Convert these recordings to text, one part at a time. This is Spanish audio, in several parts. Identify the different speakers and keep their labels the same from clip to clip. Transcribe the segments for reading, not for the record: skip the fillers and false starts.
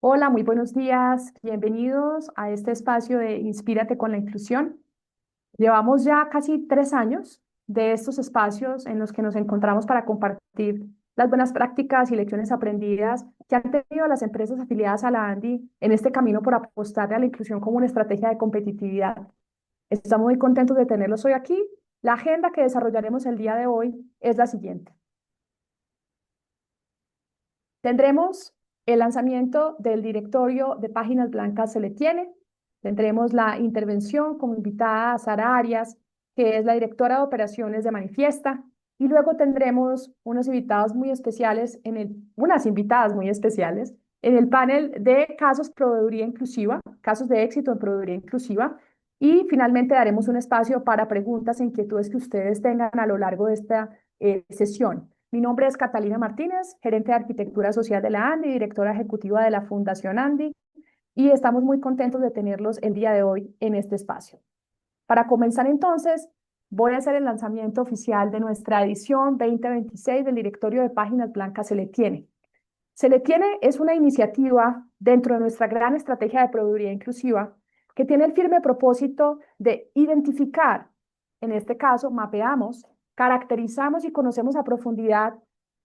Speaker 1: Hola, muy buenos días. Bienvenidos a este espacio de Inspírate con la Inclusión. Llevamos ya casi 3 años de estos espacios en los que nos encontramos para compartir las buenas prácticas y lecciones aprendidas que han tenido las empresas afiliadas a la ANDI en este camino por apostarle a la inclusión como una estrategia de competitividad. Estamos muy contentos de tenerlos hoy aquí. La agenda que desarrollaremos el día de hoy es la siguiente. Tendremos el lanzamiento del directorio de Páginas Blancas Se le tiene. Tendremos la intervención como invitada a Sara Arias, que es la directora de operaciones de Manifiesta. Y luego tendremos unos invitados muy especiales unas invitadas muy especiales en el panel de casos proveeduría inclusiva, casos de éxito en proveeduría inclusiva. Y finalmente daremos un espacio para preguntas e inquietudes que ustedes tengan a lo largo de esta sesión. Mi nombre es Catalina Martínez, gerente de Arquitectura Social de la ANDI, directora ejecutiva de la Fundación ANDI, y estamos muy contentos de tenerlos el día de hoy en este espacio. Para comenzar entonces, voy a hacer el lanzamiento oficial de nuestra edición 2026 del directorio de Páginas Blancas Se le tiene. Se le tiene es una iniciativa dentro de nuestra gran estrategia de proveeduría inclusiva que tiene el firme propósito de identificar, en este caso mapeamos, caracterizamos y conocemos a profundidad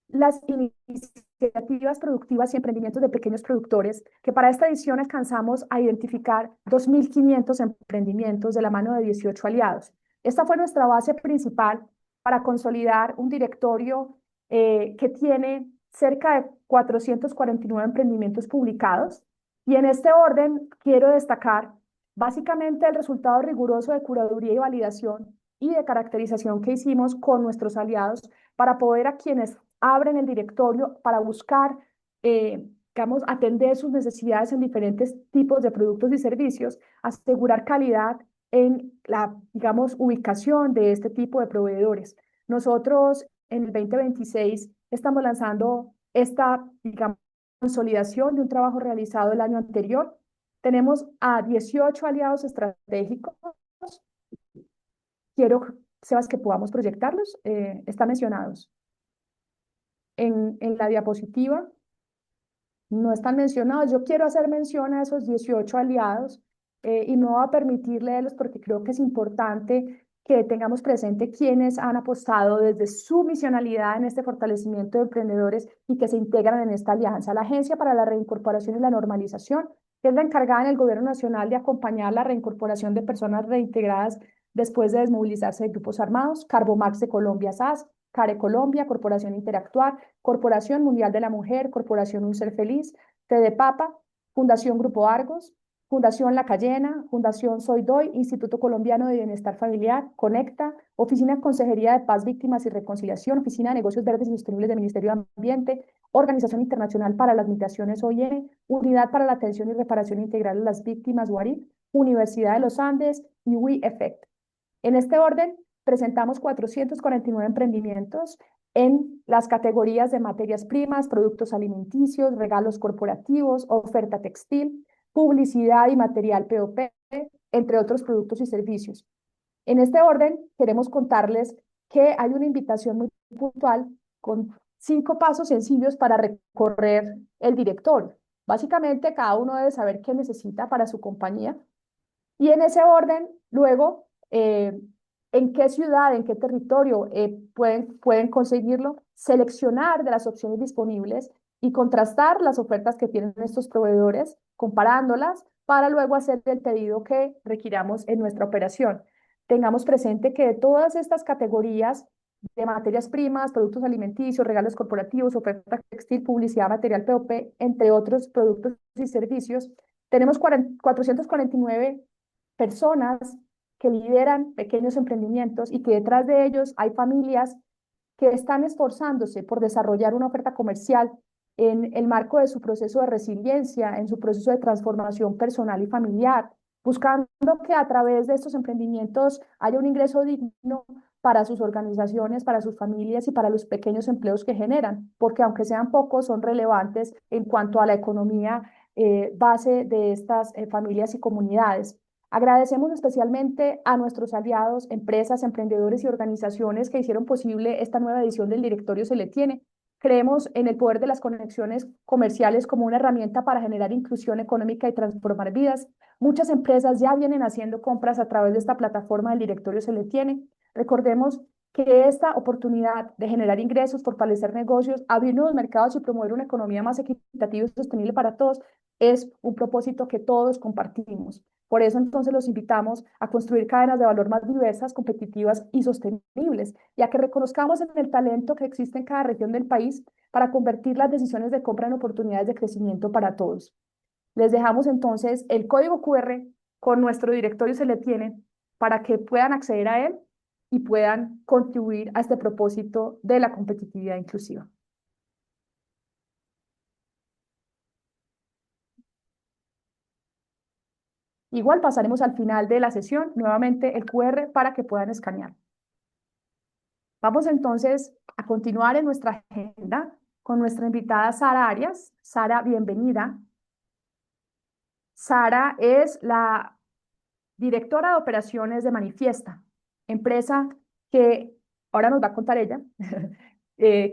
Speaker 1: las iniciativas productivas y emprendimientos de pequeños productores, que para esta edición alcanzamos a identificar 2.500 emprendimientos de la mano de 18 aliados. Esta fue nuestra base principal para consolidar un directorio que tiene cerca de 449 emprendimientos publicados. Y en este orden quiero destacar básicamente el resultado riguroso de curaduría y validación y de caracterización que hicimos con nuestros aliados para poder a quienes abren el directorio para buscar, digamos, atender sus necesidades en diferentes tipos de productos y servicios, asegurar calidad en la, digamos, ubicación de este tipo de proveedores. Nosotros en el 2026 estamos lanzando esta, digamos, consolidación de un trabajo realizado el año anterior. Tenemos a 18 aliados estratégicos. Quiero, Sebas, que podamos proyectarlos. Están mencionados en la diapositiva. No están mencionados. Yo quiero hacer mención a esos 18 aliados y me voy a permitir leerlos porque creo que es importante que tengamos presente quienes han apostado desde su misionalidad en este fortalecimiento de emprendedores y que se integran en esta alianza. La Agencia para la Reincorporación y la Normalización, que es la encargada en el Gobierno Nacional de acompañar la reincorporación de personas reintegradas después de desmovilizarse de grupos armados. Carbomax de Colombia SAS, CARE Colombia, Corporación Interactuar, Corporación Mundial de la Mujer, Corporación Un Ser Feliz, Papa, Fundación Grupo Argos, Fundación La Cayena, Fundación Soy Doy, Instituto Colombiano de Bienestar Familiar, Conecta, Oficina de Consejería de Paz, Víctimas y Reconciliación, Oficina de Negocios Verdes y Sostenibles del Ministerio de Ambiente, Organización Internacional para las Migraciones OIE, Unidad para la Atención y Reparación Integral de las Víctimas UARIC, Universidad de los Andes y We Effect. En este orden, presentamos 449 emprendimientos en las categorías de materias primas, productos alimenticios, regalos corporativos, oferta textil, publicidad y material POP, entre otros productos y servicios. En este orden, queremos contarles que hay una invitación muy puntual con 5 pasos sencillos para recorrer el directorio. Básicamente, cada uno debe saber qué necesita para su compañía y en ese orden, luego, en qué ciudad, en qué territorio pueden conseguirlo, seleccionar de las opciones disponibles y contrastar las ofertas que tienen estos proveedores, comparándolas para luego hacer el pedido que requiramos en nuestra operación. Tengamos presente que de todas estas categorías de materias primas, productos alimenticios, regalos corporativos, oferta textil, publicidad, material POP, entre otros productos y servicios, tenemos 449 personas que lideran pequeños emprendimientos y que detrás de ellos hay familias que están esforzándose por desarrollar una oferta comercial en el marco de su proceso de resiliencia, en su proceso de transformación personal y familiar, buscando que a través de estos emprendimientos haya un ingreso digno para sus organizaciones, para sus familias y para los pequeños empleos que generan, porque aunque sean pocos, son relevantes en cuanto a la economía base de estas familias y comunidades. Agradecemos especialmente a nuestros aliados, empresas, emprendedores y organizaciones que hicieron posible esta nueva edición del directorio Se le tiene. Creemos en el poder de las conexiones comerciales como una herramienta para generar inclusión económica y transformar vidas. Muchas empresas ya vienen haciendo compras a través de esta plataforma, el directorio se le tiene. Recordemos que esta oportunidad de generar ingresos, fortalecer negocios, abrir nuevos mercados y promover una economía más equitativa y sostenible para todos es un propósito que todos compartimos. Por eso entonces los invitamos a construir cadenas de valor más diversas, competitivas y sostenibles, y a que reconozcamos en el talento que existe en cada región del país para convertir las decisiones de compra en oportunidades de crecimiento para todos. Les dejamos entonces el código QR con nuestro directorio se le tiene para que puedan acceder a él y puedan contribuir a este propósito de la competitividad inclusiva. Igual pasaremos al final de la sesión nuevamente el QR para que puedan escanear. Vamos entonces a continuar en nuestra agenda con nuestra invitada Sara Arias. Sara, bienvenida. Sara es la directora de operaciones de Manifiesta, empresa que ahora nos va a contar ella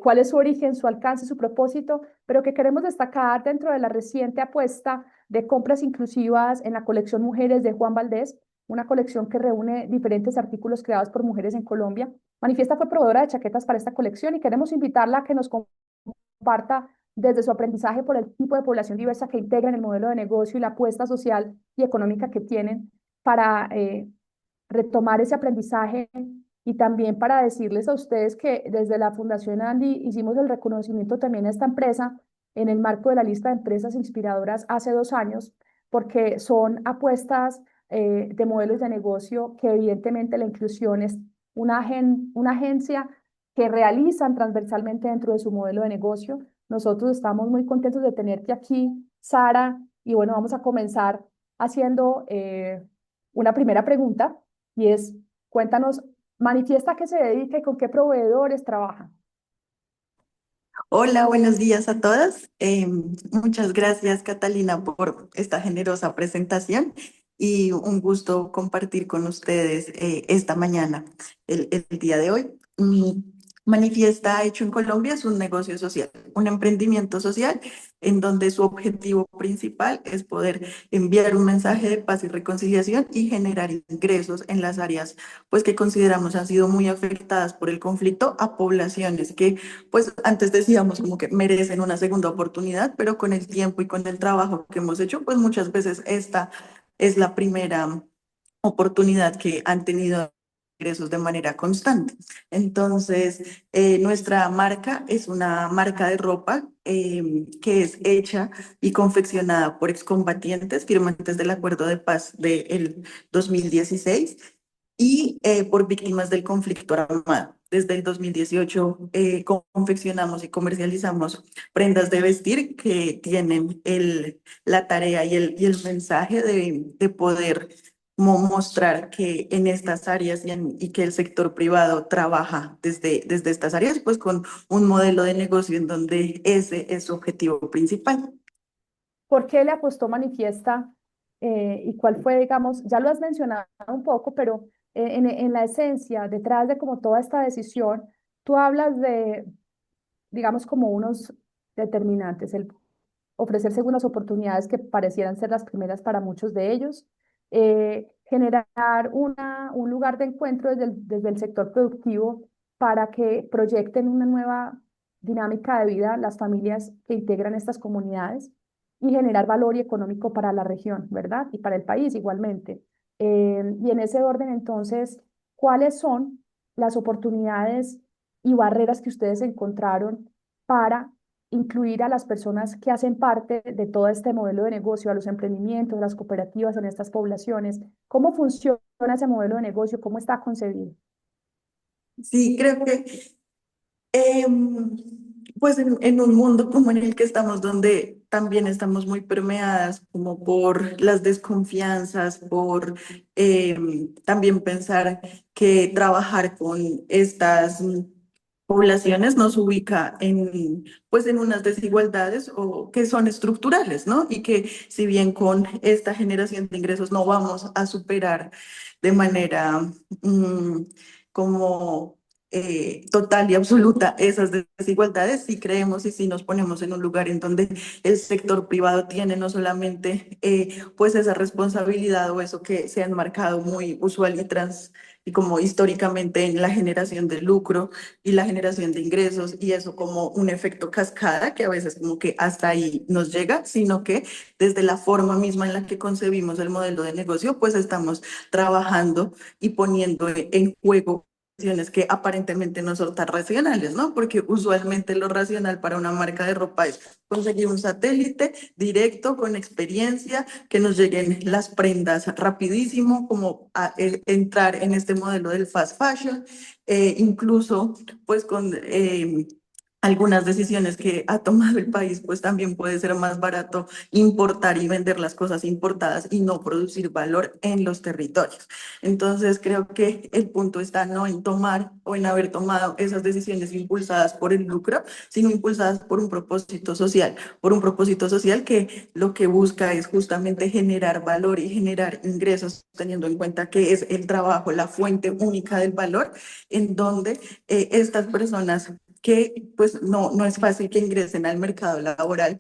Speaker 1: cuál es su origen, su alcance, su propósito, pero que queremos destacar dentro de la reciente apuesta de compras inclusivas en la colección Mujeres de Juan Valdés, una colección que reúne diferentes artículos creados por mujeres en Colombia. Manifiesta fue proveedora de chaquetas para esta colección y queremos invitarla a que nos comparta desde su aprendizaje por el tipo de población diversa que integra en el modelo de negocio y la apuesta social y económica que tienen para retomar ese aprendizaje y también para decirles a ustedes que desde la Fundación Andy hicimos el reconocimiento también a esta empresa en el marco de la lista de empresas inspiradoras hace 2 años, porque son apuestas de modelos de negocio que evidentemente la inclusión es una agencia que realizan transversalmente dentro de su modelo de negocio. Nosotros estamos muy contentos de tenerte aquí, Sara, y bueno, vamos a comenzar haciendo una primera pregunta y es, cuéntanos, manifiesta a qué se dedica y con qué proveedores trabaja.
Speaker 2: Hola, buenos días a todas. Muchas gracias, Catalina, por esta generosa presentación y un gusto compartir con ustedes esta mañana, el día de hoy. Manifiesta Hecho en Colombia es un negocio social, un emprendimiento social en donde su objetivo principal es poder enviar un mensaje de paz y reconciliación y generar ingresos en las áreas pues que consideramos han sido muy afectadas por el conflicto a poblaciones que pues antes decíamos como que merecen una segunda oportunidad, pero con el tiempo y con el trabajo que hemos hecho, pues muchas veces esta es la primera oportunidad que han tenido ingresos de manera constante. Entonces, nuestra marca es una marca de ropa que es hecha y confeccionada por excombatientes, firmantes del Acuerdo de Paz del 2016 y por víctimas del conflicto armado. Desde el 2018 confeccionamos y comercializamos prendas de vestir que tienen la tarea y el mensaje de poder mostrar que en estas áreas y que el sector privado trabaja desde estas áreas, pues con un modelo de negocio en donde ese es su objetivo principal.
Speaker 1: ¿Por qué le apostó Manifiesta y cuál fue, digamos, ya lo has mencionado un poco, pero en la esencia, detrás de como toda esta decisión, tú hablas de, digamos, como unos determinantes, el ofrecer segundas oportunidades que parecieran ser las primeras para muchos de ellos, generar un lugar de encuentro desde el sector productivo para que proyecten una nueva dinámica de vida las familias que integran estas comunidades y generar valor y económico para la región, ¿verdad? Y para el país igualmente. Y en ese orden, entonces, ¿cuáles son las oportunidades y barreras que ustedes encontraron para incluir a las personas que hacen parte de todo este modelo de negocio, a los emprendimientos, a las cooperativas en estas poblaciones? ¿Cómo funciona ese modelo de negocio? ¿Cómo está concebido?
Speaker 2: Sí, creo que Em, pues en un mundo como en el que estamos, donde también estamos muy permeadas como por las desconfianzas, por también pensar que trabajar con estas poblaciones nos ubica pues en unas desigualdades o que son estructurales, ¿no? Y que si bien con esta generación de ingresos no vamos a superar de manera como total y absoluta esas desigualdades, si creemos y si nos ponemos en un lugar en donde el sector privado tiene no solamente pues esa responsabilidad o eso que se ha enmarcado muy usual y como históricamente en la generación de lucro y la generación de ingresos y eso como un efecto cascada que a veces como que hasta ahí nos llega, sino que desde la forma misma en la que concebimos el modelo de negocio, pues estamos trabajando y poniendo en juego acciones que aparentemente no son tan racionales, ¿no? Porque usualmente lo racional para una marca de ropa es conseguir un satélite directo con experiencia, que nos lleguen las prendas rapidísimo, como entrar en este modelo del fast fashion, incluso pues con algunas decisiones que ha tomado el país, pues también puede ser más barato importar y vender las cosas importadas y no producir valor en los territorios. Entonces creo que el punto está no en tomar o en haber tomado esas decisiones impulsadas por el lucro, sino impulsadas por un propósito social que lo que busca es justamente generar valor y generar ingresos, teniendo en cuenta que es el trabajo la fuente única del valor, en donde estas personas que pues no es fácil que ingresen al mercado laboral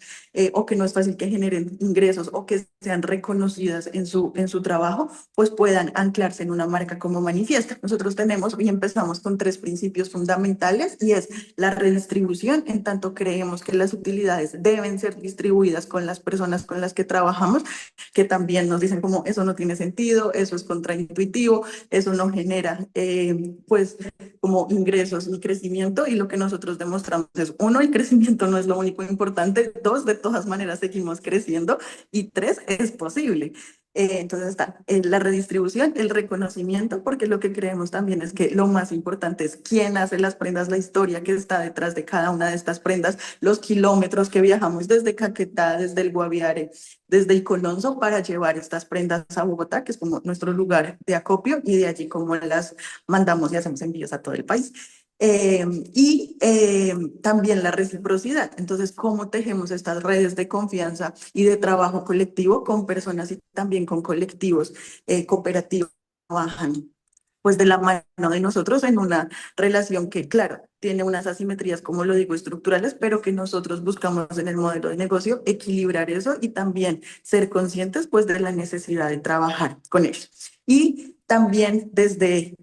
Speaker 2: o que no es fácil que generen ingresos o que sean reconocidas en su trabajo, pues puedan anclarse en una marca como Manifiesto. Nosotros tenemos y empezamos con tres principios fundamentales y es la redistribución, en tanto creemos que las utilidades deben ser distribuidas con las personas con las que trabajamos, que también nos dicen como eso no tiene sentido, eso es contraintuitivo, eso no genera pues como ingresos ni crecimiento y lo que nosotros demostramos es uno, el crecimiento no es lo único importante, dos, de todas maneras seguimos creciendo y tres, es posible. Entonces está la redistribución, el reconocimiento, porque lo que creemos también es que lo más importante es quién hace las prendas, la historia que está detrás de cada una de estas prendas, los kilómetros que viajamos desde Caquetá, desde el Guaviare, desde el Colonso para llevar estas prendas a Bogotá, que es como nuestro lugar de acopio, y de allí como las mandamos y hacemos envíos a todo el país. También la reciprocidad. Entonces, ¿cómo tejemos estas redes de confianza y de trabajo colectivo con personas y también con colectivos cooperativos que trabajan pues de la mano de nosotros en una relación que, claro, tiene unas asimetrías, como lo digo, estructurales, pero que nosotros buscamos en el modelo de negocio equilibrar eso y también ser conscientes pues de la necesidad de trabajar con ellos. Y también desde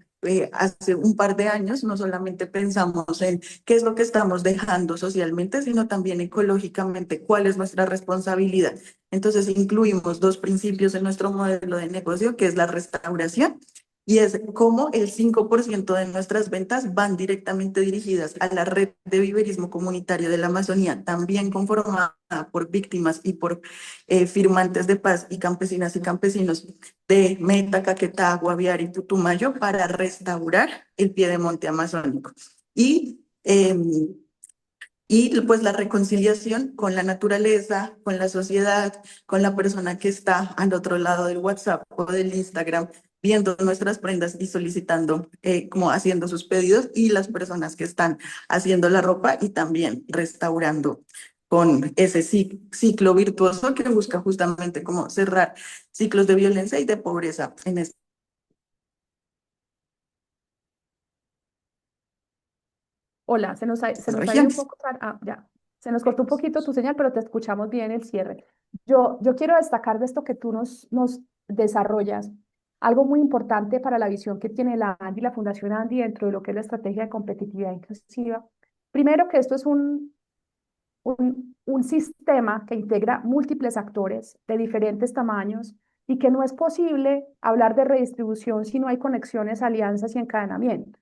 Speaker 2: hace un par de años no solamente pensamos en qué es lo que estamos dejando socialmente, sino también ecológicamente, cuál es nuestra responsabilidad. Entonces incluimos dos principios en nuestro modelo de negocio, que es la restauración y es cómo el 5% de nuestras ventas van directamente dirigidas a la red de viverismo comunitario de la Amazonía, también conformada por víctimas y por firmantes de paz y campesinos de Meta, Caquetá, Guaviare y Putumayo para restaurar el piedemonte amazónico. Y pues la reconciliación con la naturaleza, con la sociedad, con la persona que está al otro lado del WhatsApp o del Instagram, viendo nuestras prendas y solicitando, como haciendo sus pedidos, y las personas que están haciendo la ropa y también restaurando con ese ciclo virtuoso que busca justamente como cerrar ciclos de violencia y de pobreza en este.
Speaker 1: Hola, se
Speaker 2: Estas
Speaker 1: nos ha ido un
Speaker 2: regiones.
Speaker 1: poco, ya, se nos cortó un poquito tu señal, pero te escuchamos bien el cierre. Yo quiero destacar de esto que tú nos desarrollas, algo muy importante para la visión que tiene la ANDI, la Fundación ANDI, dentro de lo que es la estrategia de competitividad inclusiva. Primero, que esto es un sistema que integra múltiples actores de diferentes tamaños y que no es posible hablar de redistribución si no hay conexiones, alianzas y encadenamiento.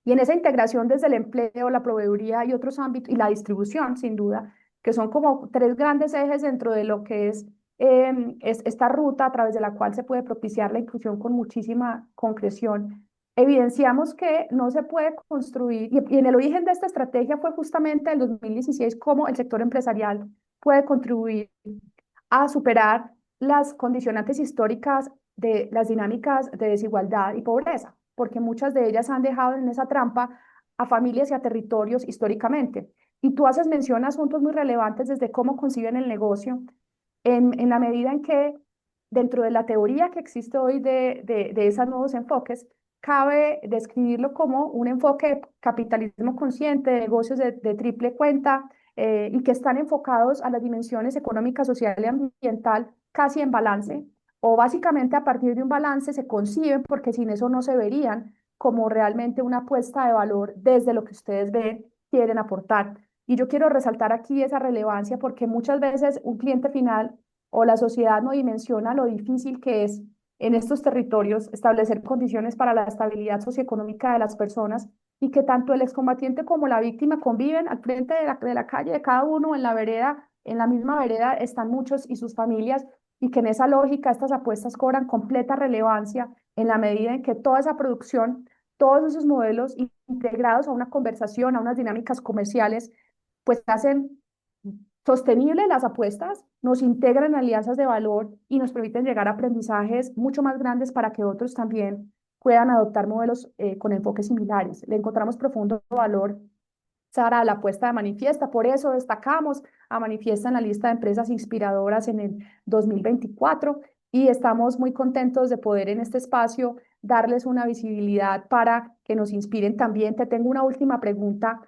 Speaker 1: Y en esa integración desde el empleo, la proveeduría y otros ámbitos, y la distribución, sin duda, que son como tres grandes ejes dentro de lo que es esta ruta a través de la cual se puede propiciar la inclusión con muchísima concreción, evidenciamos que no se puede construir, y en el origen de esta estrategia fue justamente el 2016, cómo el sector empresarial puede contribuir a superar las condicionantes históricas de las dinámicas de desigualdad y pobreza, porque muchas de ellas han dejado en esa trampa a familias y a territorios históricamente. Y tú haces mención a asuntos muy relevantes desde cómo conciben el negocio, en la medida en que dentro de la teoría que existe hoy de esos nuevos enfoques, cabe describirlo como un enfoque de capitalismo consciente, de negocios de triple cuenta, y que están enfocados a las dimensiones económica, social y ambiental casi en balance, o básicamente a partir de un balance se conciben, porque sin eso no se verían como realmente una apuesta de valor desde lo que ustedes ven, quieren aportar. Y yo quiero resaltar aquí esa relevancia porque muchas veces un cliente final o la sociedad no dimensiona lo difícil que es en estos territorios establecer condiciones para la estabilidad socioeconómica de las personas, y que tanto el excombatiente como la víctima conviven al frente de la calle de cada uno, en la vereda, en la misma vereda están muchos y sus familias, y que en esa lógica estas apuestas cobran completa relevancia en la medida en que toda esa producción, todos esos modelos integrados a una conversación, a unas dinámicas comerciales, pues hacen sostenible las apuestas, nos integran en alianzas de valor y nos permiten llegar a aprendizajes mucho más grandes para que otros también puedan adoptar modelos con enfoques similares. Le encontramos profundo valor, Sara, a la apuesta de Manifiesta. Por eso destacamos a Manifiesta en la lista de empresas inspiradoras en el 2024, y estamos muy contentos de poder en este espacio darles una visibilidad para que nos inspiren también. Te tengo una última pregunta,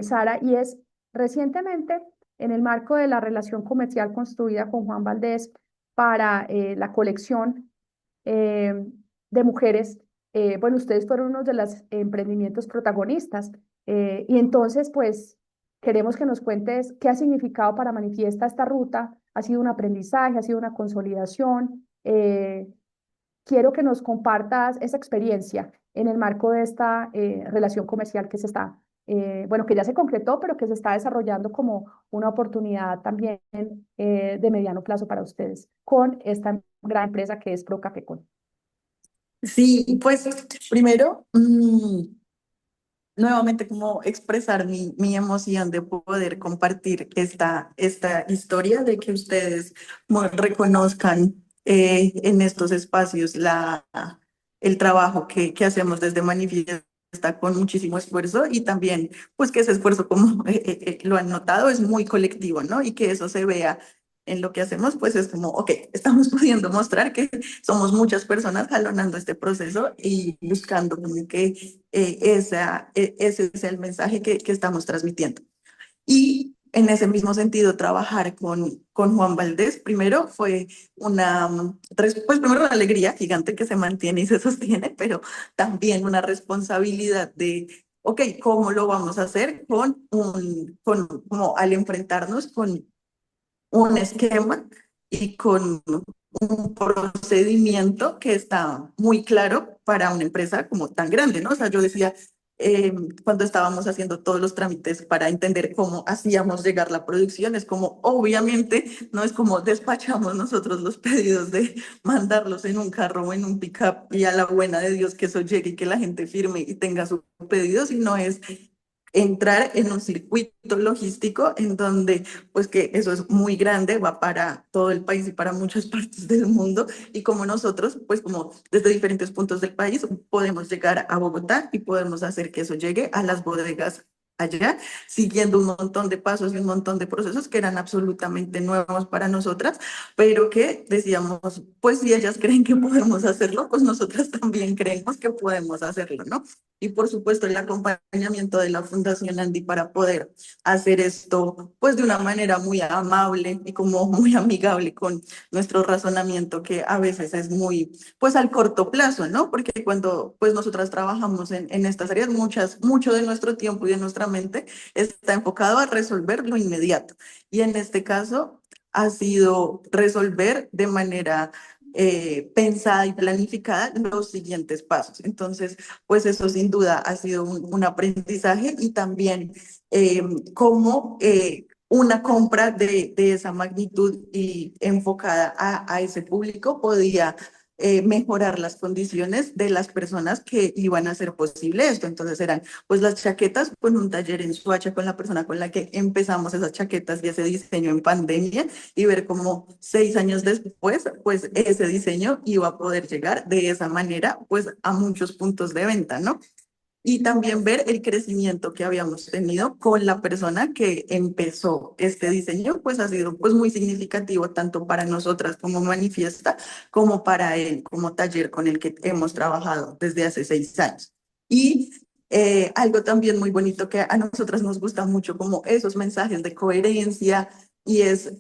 Speaker 1: Sara, y es, recientemente, en el marco de la relación comercial construida con Juan Valdés para la colección eh, de mujeres, bueno, ustedes fueron uno de los emprendimientos protagonistas, y entonces, pues, queremos que nos cuentes qué ha significado para Manifiesta esta ruta. ¿Ha sido un aprendizaje? ¿Ha sido una consolidación? Quiero que nos compartas esa experiencia en el marco de esta relación comercial que se está, bueno, que ya se concretó, pero que se está desarrollando como una oportunidad también de mediano plazo para ustedes con esta gran empresa que es Procafecol.
Speaker 2: Sí, pues primero, nuevamente como expresar mi emoción de poder compartir esta historia, de que ustedes como reconozcan en estos espacios el trabajo que hacemos desde Manifiesta con muchísimo esfuerzo, y también pues que ese esfuerzo, como lo han notado, es muy colectivo, ¿no? Y que eso se vea en lo que hacemos, pues es como, ok, estamos pudiendo mostrar que somos muchas personas jalonando este proceso y buscando como que ese es el mensaje que estamos transmitiendo. Y en ese mismo sentido, trabajar con Juan Valdés, primero fue pues primero una alegría gigante que se mantiene y se sostiene, pero también una responsabilidad de, ok, ¿cómo lo vamos a hacer como al enfrentarnos con un esquema y con un procedimiento que está muy claro para una empresa como tan grande, ¿no? O sea, yo decía, cuando estábamos haciendo todos los trámites para entender cómo hacíamos llegar la producción, es como, obviamente, no es como despachamos nosotros los pedidos de mandarlos en un carro o en un pickup y a la buena de Dios que eso llegue y que la gente firme y tenga su pedido, sino es entrar en un circuito logístico en donde, pues que eso es muy grande, va para todo el país y para muchas partes del mundo, y como nosotros, pues como desde diferentes puntos del país, podemos llegar a Bogotá y podemos hacer que eso llegue a las bodegas allá, siguiendo un montón de pasos y un montón de procesos que eran absolutamente nuevos para nosotras, pero que decíamos, pues si ellas creen que podemos hacerlo, pues nosotras también creemos que podemos hacerlo, ¿no? Y por supuesto el acompañamiento de la Fundación Andy para poder hacer esto pues de una manera muy amable y como muy amigable con nuestro razonamiento, que a veces es muy pues al corto plazo, ¿no? Porque cuando pues nosotras trabajamos en estas áreas, mucho de nuestro tiempo y de nuestra mente está enfocado a resolver lo inmediato, y en este caso ha sido resolver de manera pensada y planificada los siguientes pasos. Entonces, pues eso sin duda ha sido un aprendizaje, y también cómo una compra de esa magnitud y enfocada a ese público podía mejorar las condiciones de las personas que iban a hacer posible esto. Entonces eran pues las chaquetas, con un taller en Suacha con la persona con la que empezamos esas chaquetas y ese diseño en pandemia, y ver cómo 6 años después, pues ese diseño iba a poder llegar de esa manera, pues a muchos puntos de venta, ¿no? y también ver el crecimiento que habíamos tenido con la persona que empezó este diseño, pues ha sido pues muy significativo tanto para nosotras como Manifiesta, como para él como taller con el que hemos trabajado desde hace 6 años. Y algo también muy bonito que a nosotras nos gusta mucho, como esos mensajes de coherencia, y es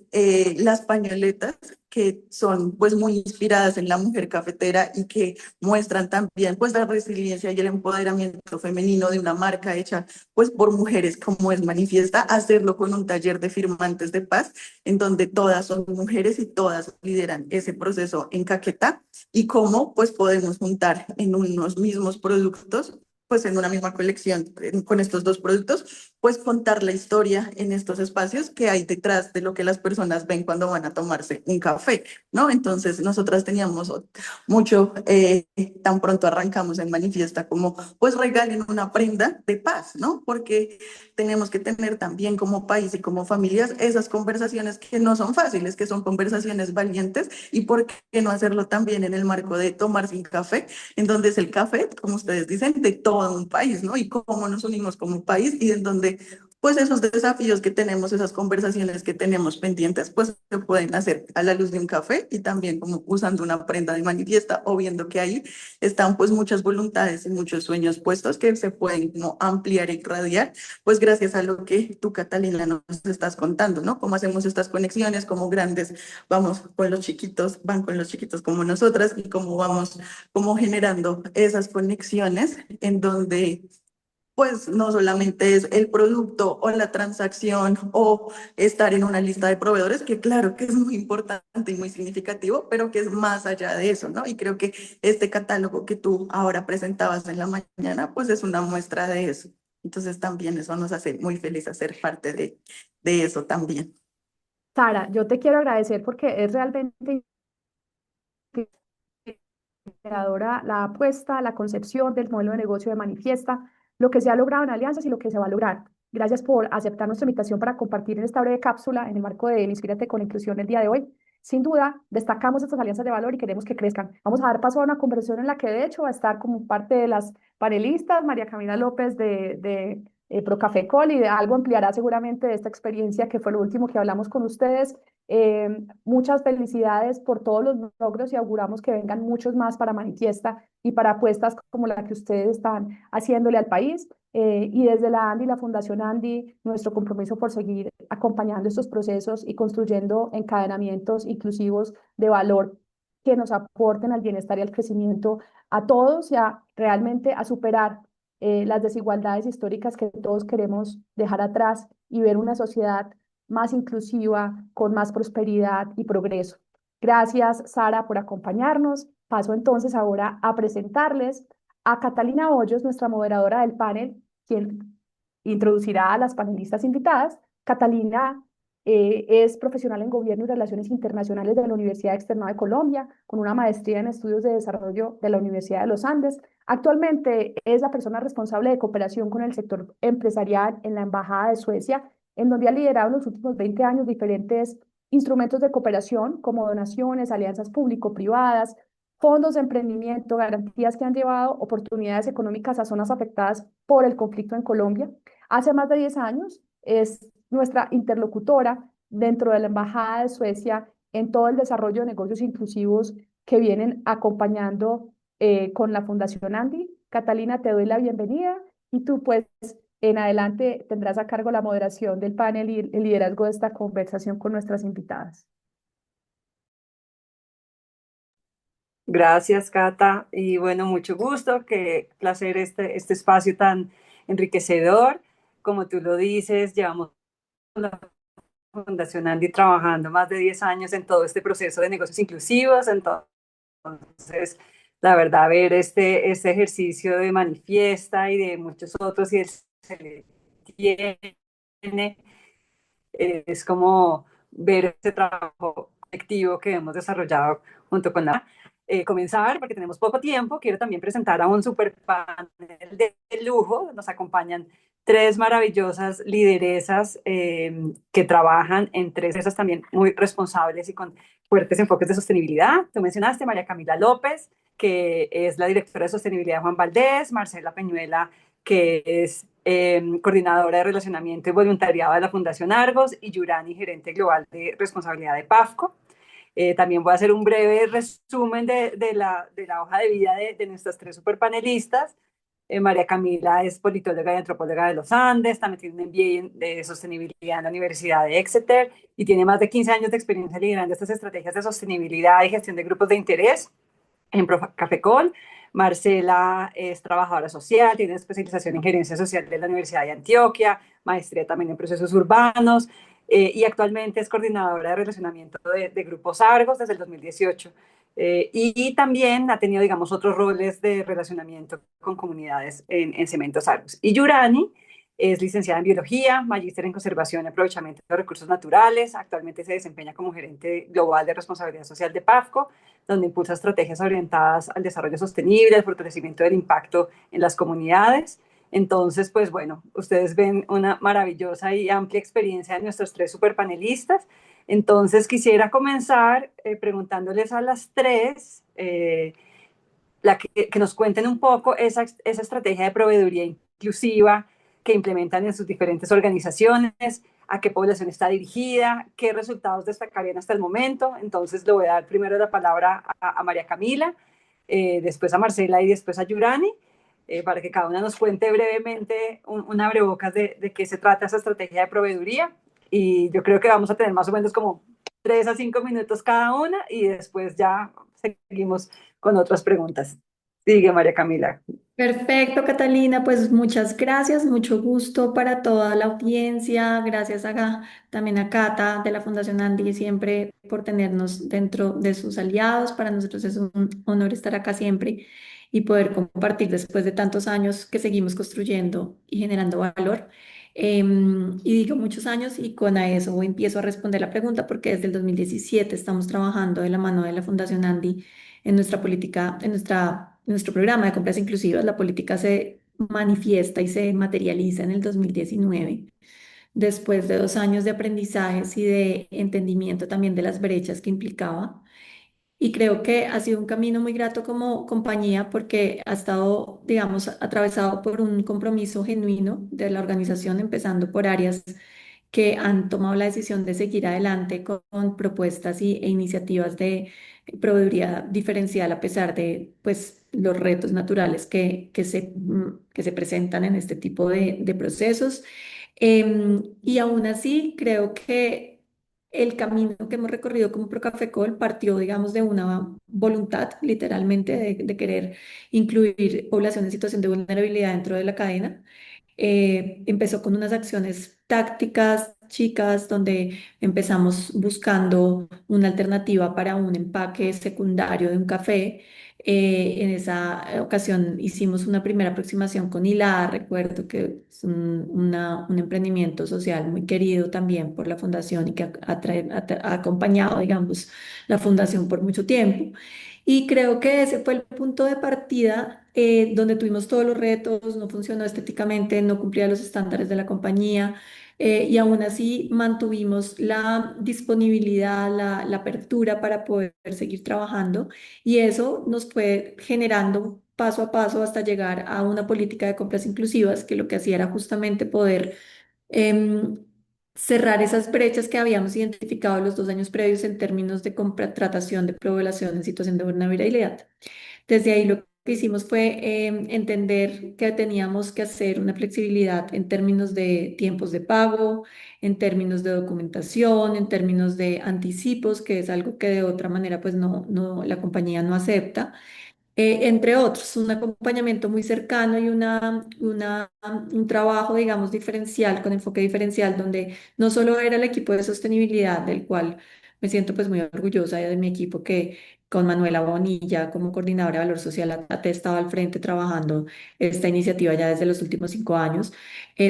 Speaker 2: las pañoletas que son pues muy inspiradas en la mujer cafetera y que muestran también pues la resiliencia y el empoderamiento femenino de una marca hecha pues por mujeres como es Manifiesta, hacerlo con un taller de firmantes de paz en donde todas son mujeres y todas lideran ese proceso en Caquetá, y cómo pues podemos juntar en unos mismos productos, pues en una misma colección con estos dos productos, pues contar la historia en estos espacios que hay detrás de lo que las personas ven cuando van a tomarse un café, ¿no? Entonces nosotras teníamos mucho, tan pronto arrancamos en Manifiesta, como pues regalen una prenda de paz, ¿no? Porque tenemos que tener también como país y como familias esas conversaciones que no son fáciles, que son conversaciones valientes, y por qué no hacerlo también en el marco de tomarse un café, en donde es el café, como ustedes dicen, de todo un país, ¿no? Y cómo nos unimos como país y en donde pues esos desafíos que tenemos, esas conversaciones que tenemos pendientes, pues se pueden hacer a la luz de un café y también como usando una prenda de Manifiesta o viendo que ahí están pues muchas voluntades y muchos sueños puestos que se pueden como ampliar y irradiar, pues gracias a lo que tú, Catalina, nos estás contando, ¿no? Cómo hacemos estas conexiones, como grandes vamos con los chiquitos, van con los chiquitos como nosotras, y cómo vamos como generando esas conexiones en donde pues no solamente es el producto o la transacción o estar en una lista de proveedores, que claro que es muy importante y muy significativo, pero que es más allá de eso, ¿no? Y creo que este catálogo que tú ahora presentabas en la mañana, pues es una muestra de eso. Entonces también eso nos hace muy feliz hacer parte de eso también.
Speaker 1: Sara, yo te quiero agradecer porque es realmente inspiradora la apuesta, la concepción del modelo de negocio de Manifiesta, lo que se ha logrado en alianzas y lo que se va a lograr. Gracias por aceptar nuestra invitación para compartir en esta breve cápsula en el marco de Inspírate con Inclusión el día de hoy. Sin duda, destacamos estas alianzas de valor y queremos que crezcan. Vamos a dar paso a una conversación en la que, de hecho, va a estar como parte de las panelistas María Camila López de Procafecol, y de algo ampliará seguramente de esta experiencia que fue lo último que hablamos con ustedes. Muchas felicidades por todos los logros y auguramos que vengan muchos más para Manifiesta y para apuestas como la que ustedes están haciéndole al país. Y desde la ANDI, la Fundación ANDI, nuestro compromiso por seguir acompañando estos procesos y construyendo encadenamientos inclusivos de valor que nos aporten al bienestar y al crecimiento a todos, y a realmente a superar las desigualdades históricas que todos queremos dejar atrás y ver una sociedad más inclusiva, con más prosperidad y progreso. Gracias, Sara, por acompañarnos. Paso entonces ahora a presentarles a Catalina Hoyos, nuestra moderadora del panel, quien introducirá a las panelistas invitadas. Catalina es profesional en Gobierno y Relaciones Internacionales de la Universidad Externada de Colombia, con una maestría en Estudios de Desarrollo de la Universidad de los Andes. Actualmente es la persona responsable de cooperación con el sector empresarial en la Embajada de Suecia, en donde ha liderado en los últimos 20 años diferentes instrumentos de cooperación como donaciones, alianzas público-privadas, fondos de emprendimiento, garantías que han llevado oportunidades económicas a zonas afectadas por el conflicto en Colombia. Hace más de 10 años es nuestra interlocutora dentro de la Embajada de Suecia en todo el desarrollo de negocios inclusivos que vienen acompañando con la Fundación Andy. Catalina, te doy la bienvenida y tú pues en adelante tendrás a cargo la moderación del panel y el liderazgo de esta conversación con nuestras invitadas.
Speaker 3: Gracias, Cata. Y bueno, mucho gusto, qué placer este espacio tan enriquecedor. Como tú lo dices, llevamos la Fundación Andy trabajando más de 10 años en todo este proceso de negocios inclusivos. Entonces, la verdad, ver este ejercicio de Manifiesta y de muchos otros y se le tiene, es como ver este trabajo colectivo que hemos desarrollado junto con la comenzar, porque tenemos poco tiempo, quiero también presentar a un super panel de lujo. Nos acompañan tres maravillosas lideresas que trabajan en tres empresas también muy responsables y con fuertes enfoques de sostenibilidad. Tú mencionaste María Camila López, que es la directora de sostenibilidad de Juan Valdés, Marcela Peñuela, que es coordinadora de relacionamiento y voluntariado de la Fundación Argos, y Yurani, gerente global de responsabilidad de PAFCO. También voy a hacer un breve resumen de la hoja de vida de nuestras tres superpanelistas. María Camila es politóloga y antropóloga de los Andes, también tiene un MBA de sostenibilidad en la Universidad de Exeter y tiene más de 15 años de experiencia liderando estas estrategias de sostenibilidad y gestión de grupos de interés en Cafecol. Marcela es trabajadora social, tiene especialización en gerencia social de la Universidad de Antioquia, maestría también en procesos urbanos, y actualmente es coordinadora de relacionamiento de grupos Argos desde el 2018. Y también ha tenido, digamos, otros roles de relacionamiento con comunidades en Cementos Argos. Y Yurani es licenciada en biología, magíster en conservación y aprovechamiento de recursos naturales. Actualmente se desempeña como gerente global de responsabilidad social de PAFCO, donde impulsa estrategias orientadas al desarrollo sostenible, al fortalecimiento del impacto en las comunidades. Entonces, pues bueno, ustedes ven una maravillosa y amplia experiencia de nuestros tres superpanelistas. Entonces, quisiera comenzar preguntándoles a las tres que nos cuenten un poco esa estrategia de proveeduría inclusiva que implementan en sus diferentes organizaciones, a qué población está dirigida, qué resultados destacarían hasta el momento. Entonces le voy a dar primero la palabra a María Camila, después a Marcela y después a Yurani, para que cada una nos cuente brevemente una abrebocas de qué se trata esa estrategia de proveeduría. Y yo creo que vamos a tener más o menos como 3 a 5 minutos cada una y después ya seguimos con otras preguntas. Sigue, María Camila.
Speaker 4: Perfecto, Catalina. Pues muchas gracias, mucho gusto para toda la audiencia. Gracias también a Cata de la Fundación Andy siempre por tenernos dentro de sus aliados. Para nosotros es un honor estar acá siempre y poder compartir después de tantos años que seguimos construyendo y generando valor. Y digo muchos años y con a eso empiezo a responder la pregunta porque desde el 2017 estamos trabajando de la mano de la Fundación Andy en nuestra política, en nuestro programa de compras inclusivas. La política se manifiesta y se materializa en el 2019, después de 2 años de aprendizajes y de entendimiento también de las brechas que implicaba. Y creo que ha sido un camino muy grato como compañía porque ha estado, digamos, atravesado por un compromiso genuino de la organización, empezando por áreas que han tomado la decisión de seguir adelante con propuestas e iniciativas de proveeduría diferencial a pesar de pues, los retos naturales que se presentan en este tipo de procesos. Y aún así, creo que el camino que hemos recorrido como Procafecol partió, digamos, de una voluntad, literalmente, de querer incluir población en situación de vulnerabilidad dentro de la cadena. Empezó con unas acciones tácticas chicas donde empezamos buscando una alternativa para un empaque secundario de un café. En esa ocasión hicimos una primera aproximación con Hilada. Recuerdo que es un emprendimiento social muy querido también por la fundación y que ha acompañado, digamos, la fundación por mucho tiempo. Y creo que ese fue el punto de partida donde tuvimos todos los retos, no funcionó estéticamente, no cumplía los estándares de la compañía, y aún así mantuvimos la disponibilidad, la apertura para poder seguir trabajando y eso nos fue generando paso a paso hasta llegar a una política de compras inclusivas que lo que hacía era justamente poder em, cerrar esas brechas que habíamos identificado los 2 años previos en términos de contratación de población en situación de vulnerabilidad. Desde ahí lo que hicimos fue entender que teníamos que hacer una flexibilidad en términos de tiempos de pago, en términos de documentación, en términos de anticipos, que es algo que de otra manera pues la compañía no acepta. Entre otros, un acompañamiento muy cercano y un trabajo, digamos, diferencial, con enfoque diferencial, donde no solo era el equipo de sostenibilidad, del cual me siento pues muy orgullosa de mi equipo, que con Manuela Bonilla como coordinadora de Valor Social ha estado al frente trabajando esta iniciativa ya desde los últimos 5 años,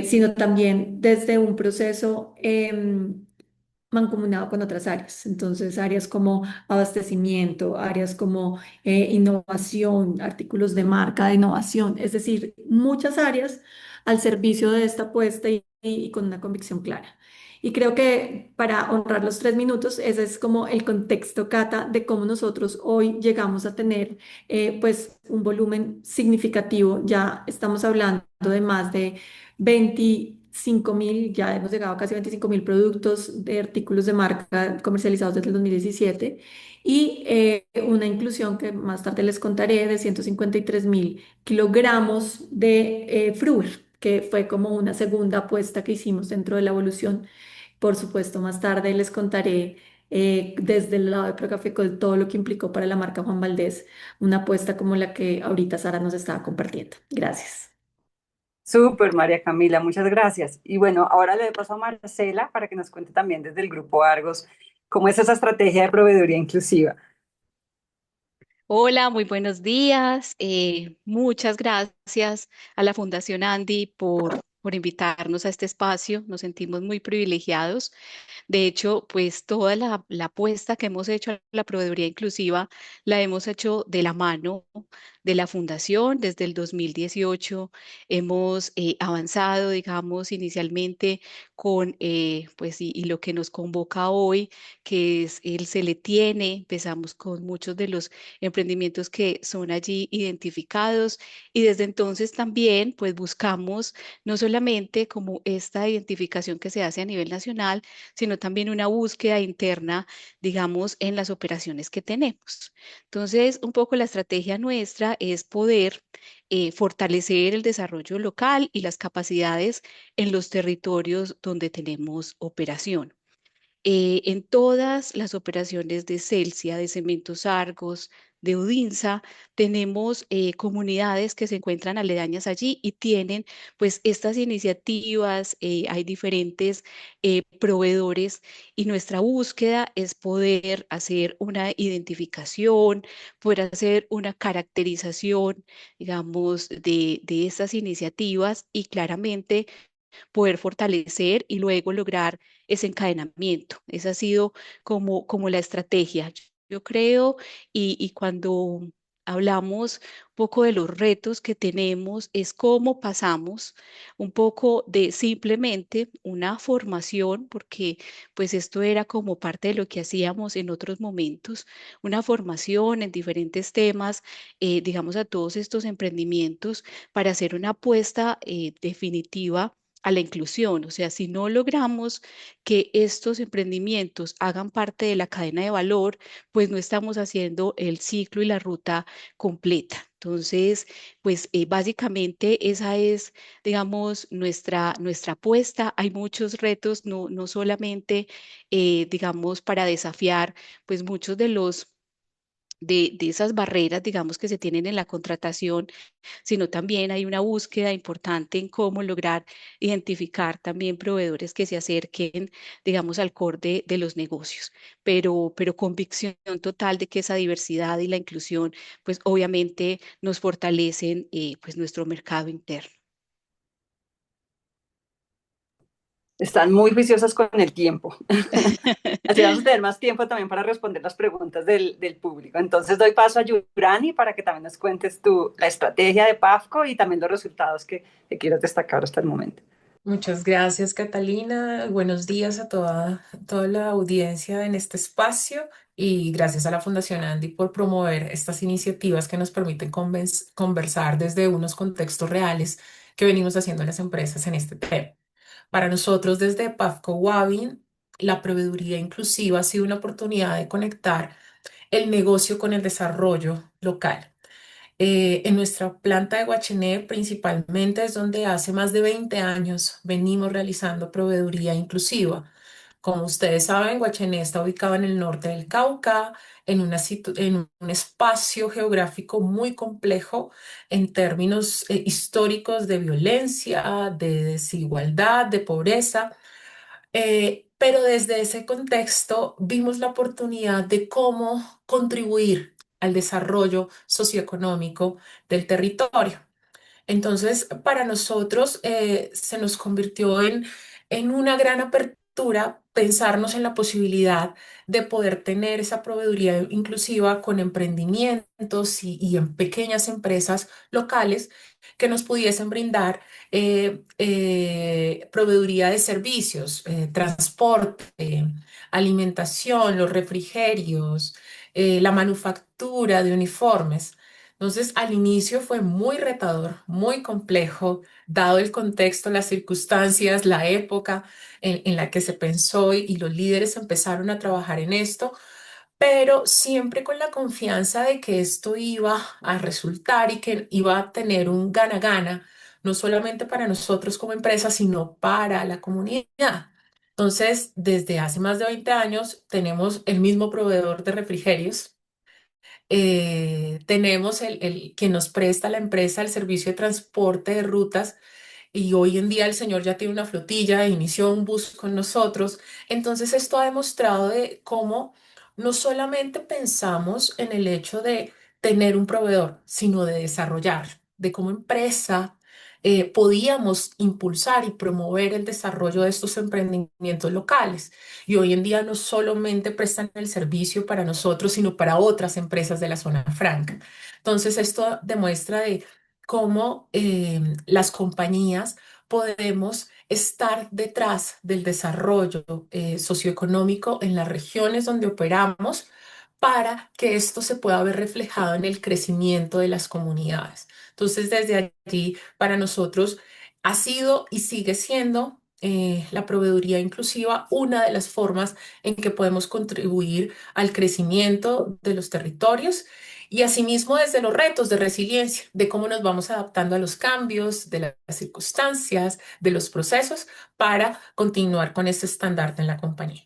Speaker 4: sino también desde un proceso mancomunado con otras áreas. Entonces, áreas como abastecimiento, áreas como innovación, artículos de marca de innovación, es decir, muchas áreas al servicio de esta apuesta y con una convicción clara. Y creo que para honrar los 3 minutos, ese es como el contexto, Cata, de cómo nosotros hoy llegamos a tener pues un volumen significativo. Ya estamos hablando de más de 25.000, ya hemos llegado a casi 25.000 productos de artículos de marca comercializados desde el 2017 y una inclusión que más tarde les contaré de 153.000 kilogramos de Fruver, que fue como una segunda apuesta que hicimos dentro de la evolución. Por supuesto, más tarde les contaré desde el lado de Procafecol todo lo que implicó para la marca Juan Valdez, una apuesta como la que ahorita Sara nos estaba compartiendo. Gracias.
Speaker 3: Súper, María Camila, muchas gracias. Y bueno, ahora le paso a Marcela para que nos cuente también desde el Grupo Argos cómo es esa estrategia de proveeduría inclusiva.
Speaker 5: Hola, muy buenos días. Muchas gracias a la Fundación Andy por invitarnos a este espacio. Nos sentimos muy privilegiados. De hecho, pues toda la apuesta que hemos hecho a la proveeduría inclusiva la hemos hecho de la mano de la Fundación. Desde el 2018 hemos avanzado, digamos, inicialmente con, pues, y lo que nos convoca hoy, que es el Se le tiene. Empezamos con muchos de los emprendimientos que son allí identificados y desde entonces también, pues, buscamos no solamente como esta identificación que se hace a nivel nacional, sino también una búsqueda interna, digamos, en las operaciones que tenemos. Entonces, un poco la estrategia nuestra es poder fortalecer el desarrollo local y las capacidades en los territorios donde tenemos operación. En todas las operaciones de Celsia, de Cementos Argos, de Udinsa, tenemos comunidades que se encuentran aledañas allí y tienen pues estas iniciativas, hay diferentes proveedores y nuestra búsqueda es poder hacer una identificación, poder hacer una caracterización, digamos, de estas iniciativas y claramente poder fortalecer y luego lograr ese encadenamiento. Esa ha sido como la estrategia. Yo creo, y cuando hablamos un poco de los retos que tenemos, es cómo pasamos un poco de simplemente una formación, porque pues esto era como parte de lo que hacíamos en otros momentos, una formación en diferentes temas, digamos, a todos estos emprendimientos para hacer una apuesta definitiva a la inclusión. O sea, si no logramos que estos emprendimientos hagan parte de la cadena de valor, pues no estamos haciendo el ciclo y la ruta completa. Entonces, pues básicamente esa es, digamos, nuestra apuesta. Hay muchos retos, no solamente, digamos, para desafiar, pues muchos de esas barreras, digamos, que se tienen en la contratación, sino también hay una búsqueda importante en cómo lograr identificar también proveedores que se acerquen, digamos, al core de los negocios, pero convicción total de que esa diversidad y la inclusión, pues obviamente nos fortalecen pues nuestro mercado interno.
Speaker 3: Están muy juiciosas con el tiempo. Así vamos a tener más tiempo también para responder las preguntas del público. Entonces doy paso a Yurani para que también nos cuentes tú la estrategia de PAFCO y también los resultados que quieras destacar hasta el momento.
Speaker 6: Muchas gracias, Catalina. Buenos días a toda la audiencia en este espacio y gracias a la Fundación Andy por promover estas iniciativas que nos permiten conversar desde unos contextos reales que venimos haciendo en las empresas en este tema. Para nosotros, desde Pafco Wavin, la proveeduría inclusiva ha sido una oportunidad de conectar el negocio con el desarrollo local. En nuestra planta de Guachené principalmente es donde hace más de 20 años venimos realizando proveeduría inclusiva. Como ustedes saben, Guachené está ubicado en el norte del Cauca, en un espacio geográfico muy complejo en términos históricos de violencia, de desigualdad, de pobreza. Pero desde ese contexto vimos la oportunidad de cómo contribuir al desarrollo socioeconómico del territorio. Entonces, para nosotros se nos convirtió en una gran apertura pensarnos en la posibilidad de poder tener esa proveeduría inclusiva con emprendimientos y en pequeñas empresas locales que nos pudiesen brindar proveeduría de servicios, transporte, alimentación, los refrigerios, la manufactura de uniformes. Entonces, al inicio fue muy retador, muy complejo, dado el contexto, las circunstancias, la época en la que se pensó y los líderes empezaron a trabajar en esto, pero siempre con la confianza de que esto iba a resultar y que iba a tener un gana-gana, no solamente para nosotros como empresa, sino para la comunidad. Entonces, desde hace más de 20 años tenemos el mismo proveedor de refrigerios. Tenemos el que nos presta la empresa el servicio de transporte de rutas y hoy en día el señor ya tiene una flotilla, inició un bus con nosotros. Entonces esto ha demostrado de cómo no solamente pensamos en el hecho de tener un proveedor, sino de desarrollar, de cómo empresa podíamos impulsar y promover el desarrollo de estos emprendimientos locales. Y hoy en día no solamente prestan el servicio para nosotros, sino para otras empresas de la zona franca. Entonces esto demuestra de cómo las compañías podemos estar detrás del desarrollo socioeconómico en las regiones donde operamos para que esto se pueda ver reflejado en el crecimiento de las comunidades. Entonces, desde allí, para nosotros ha sido y sigue siendo la proveeduría inclusiva una de las formas en que podemos contribuir al crecimiento de los territorios y asimismo desde los retos de resiliencia, de cómo nos vamos adaptando a los cambios, de las circunstancias, de los procesos para continuar con este estandarte en la compañía.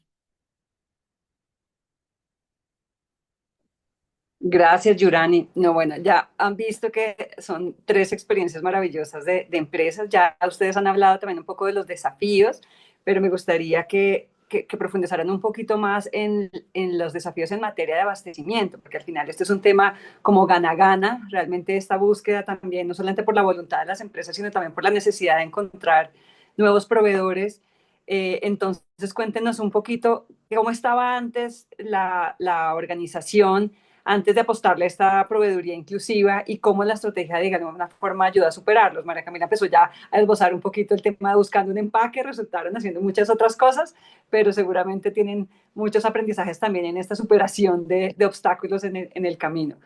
Speaker 3: Gracias, Yurani. No, bueno, ya han visto que son tres experiencias maravillosas de empresas. Ya ustedes han hablado también un poco de los desafíos, pero me gustaría que profundizaran un poquito más en los desafíos en materia de abastecimiento, porque al final este es un tema como gana-gana. Realmente esta búsqueda también, no solamente por la voluntad de las empresas, sino también por la necesidad de encontrar nuevos proveedores. Entonces, cuéntenos un poquito cómo estaba antes la organización antes de apostarle a esta proveeduría inclusiva y cómo la estrategia de alguna forma ayuda a superarlos. María Camila empezó ya a esbozar un poquito el tema de buscando un empaque, resultaron haciendo muchas otras cosas, pero seguramente tienen muchos aprendizajes también en esta superación de obstáculos en el camino.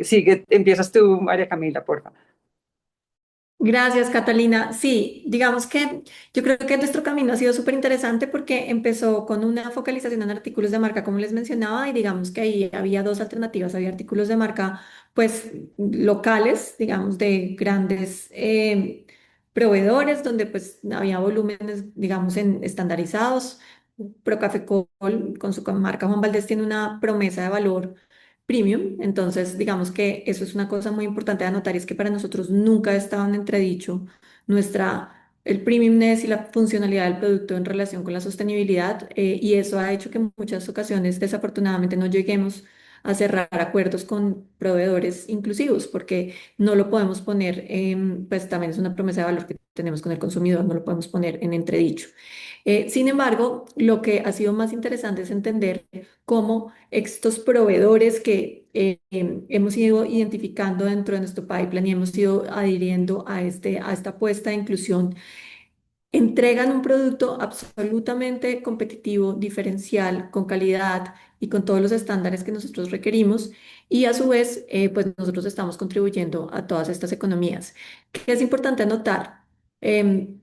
Speaker 3: Sigue, empiezas tú, María Camila, por favor.
Speaker 4: Gracias, Catalina. Sí, digamos que yo creo que nuestro camino ha sido súper interesante porque empezó con una focalización en artículos de marca, como les mencionaba, y digamos que ahí había dos alternativas. Había artículos de marca, pues, locales, digamos, de grandes proveedores, donde pues había volúmenes, digamos, estandarizados. Procafé con su marca Juan Valdez tiene una promesa de valor premium. Entonces, digamos que eso es una cosa muy importante de anotar, y es que para nosotros nunca ha estado en entredicho el premiumness y la funcionalidad del producto en relación con la sostenibilidad, y eso ha hecho que en muchas ocasiones desafortunadamente no lleguemos a cerrar acuerdos con proveedores inclusivos, porque no lo podemos poner, pues también es una promesa de valor que tenemos con el consumidor, no lo podemos poner en entredicho. Sin embargo, lo que ha sido más interesante es entender cómo estos proveedores que hemos ido identificando dentro de nuestro pipeline y hemos ido adhiriendo a esta apuesta de inclusión, entregan un producto absolutamente competitivo, diferencial, con calidad y con todos los estándares que nosotros requerimos. Y a su vez, pues nosotros estamos contribuyendo a todas estas economías. ¿Qué es importante anotar? Em,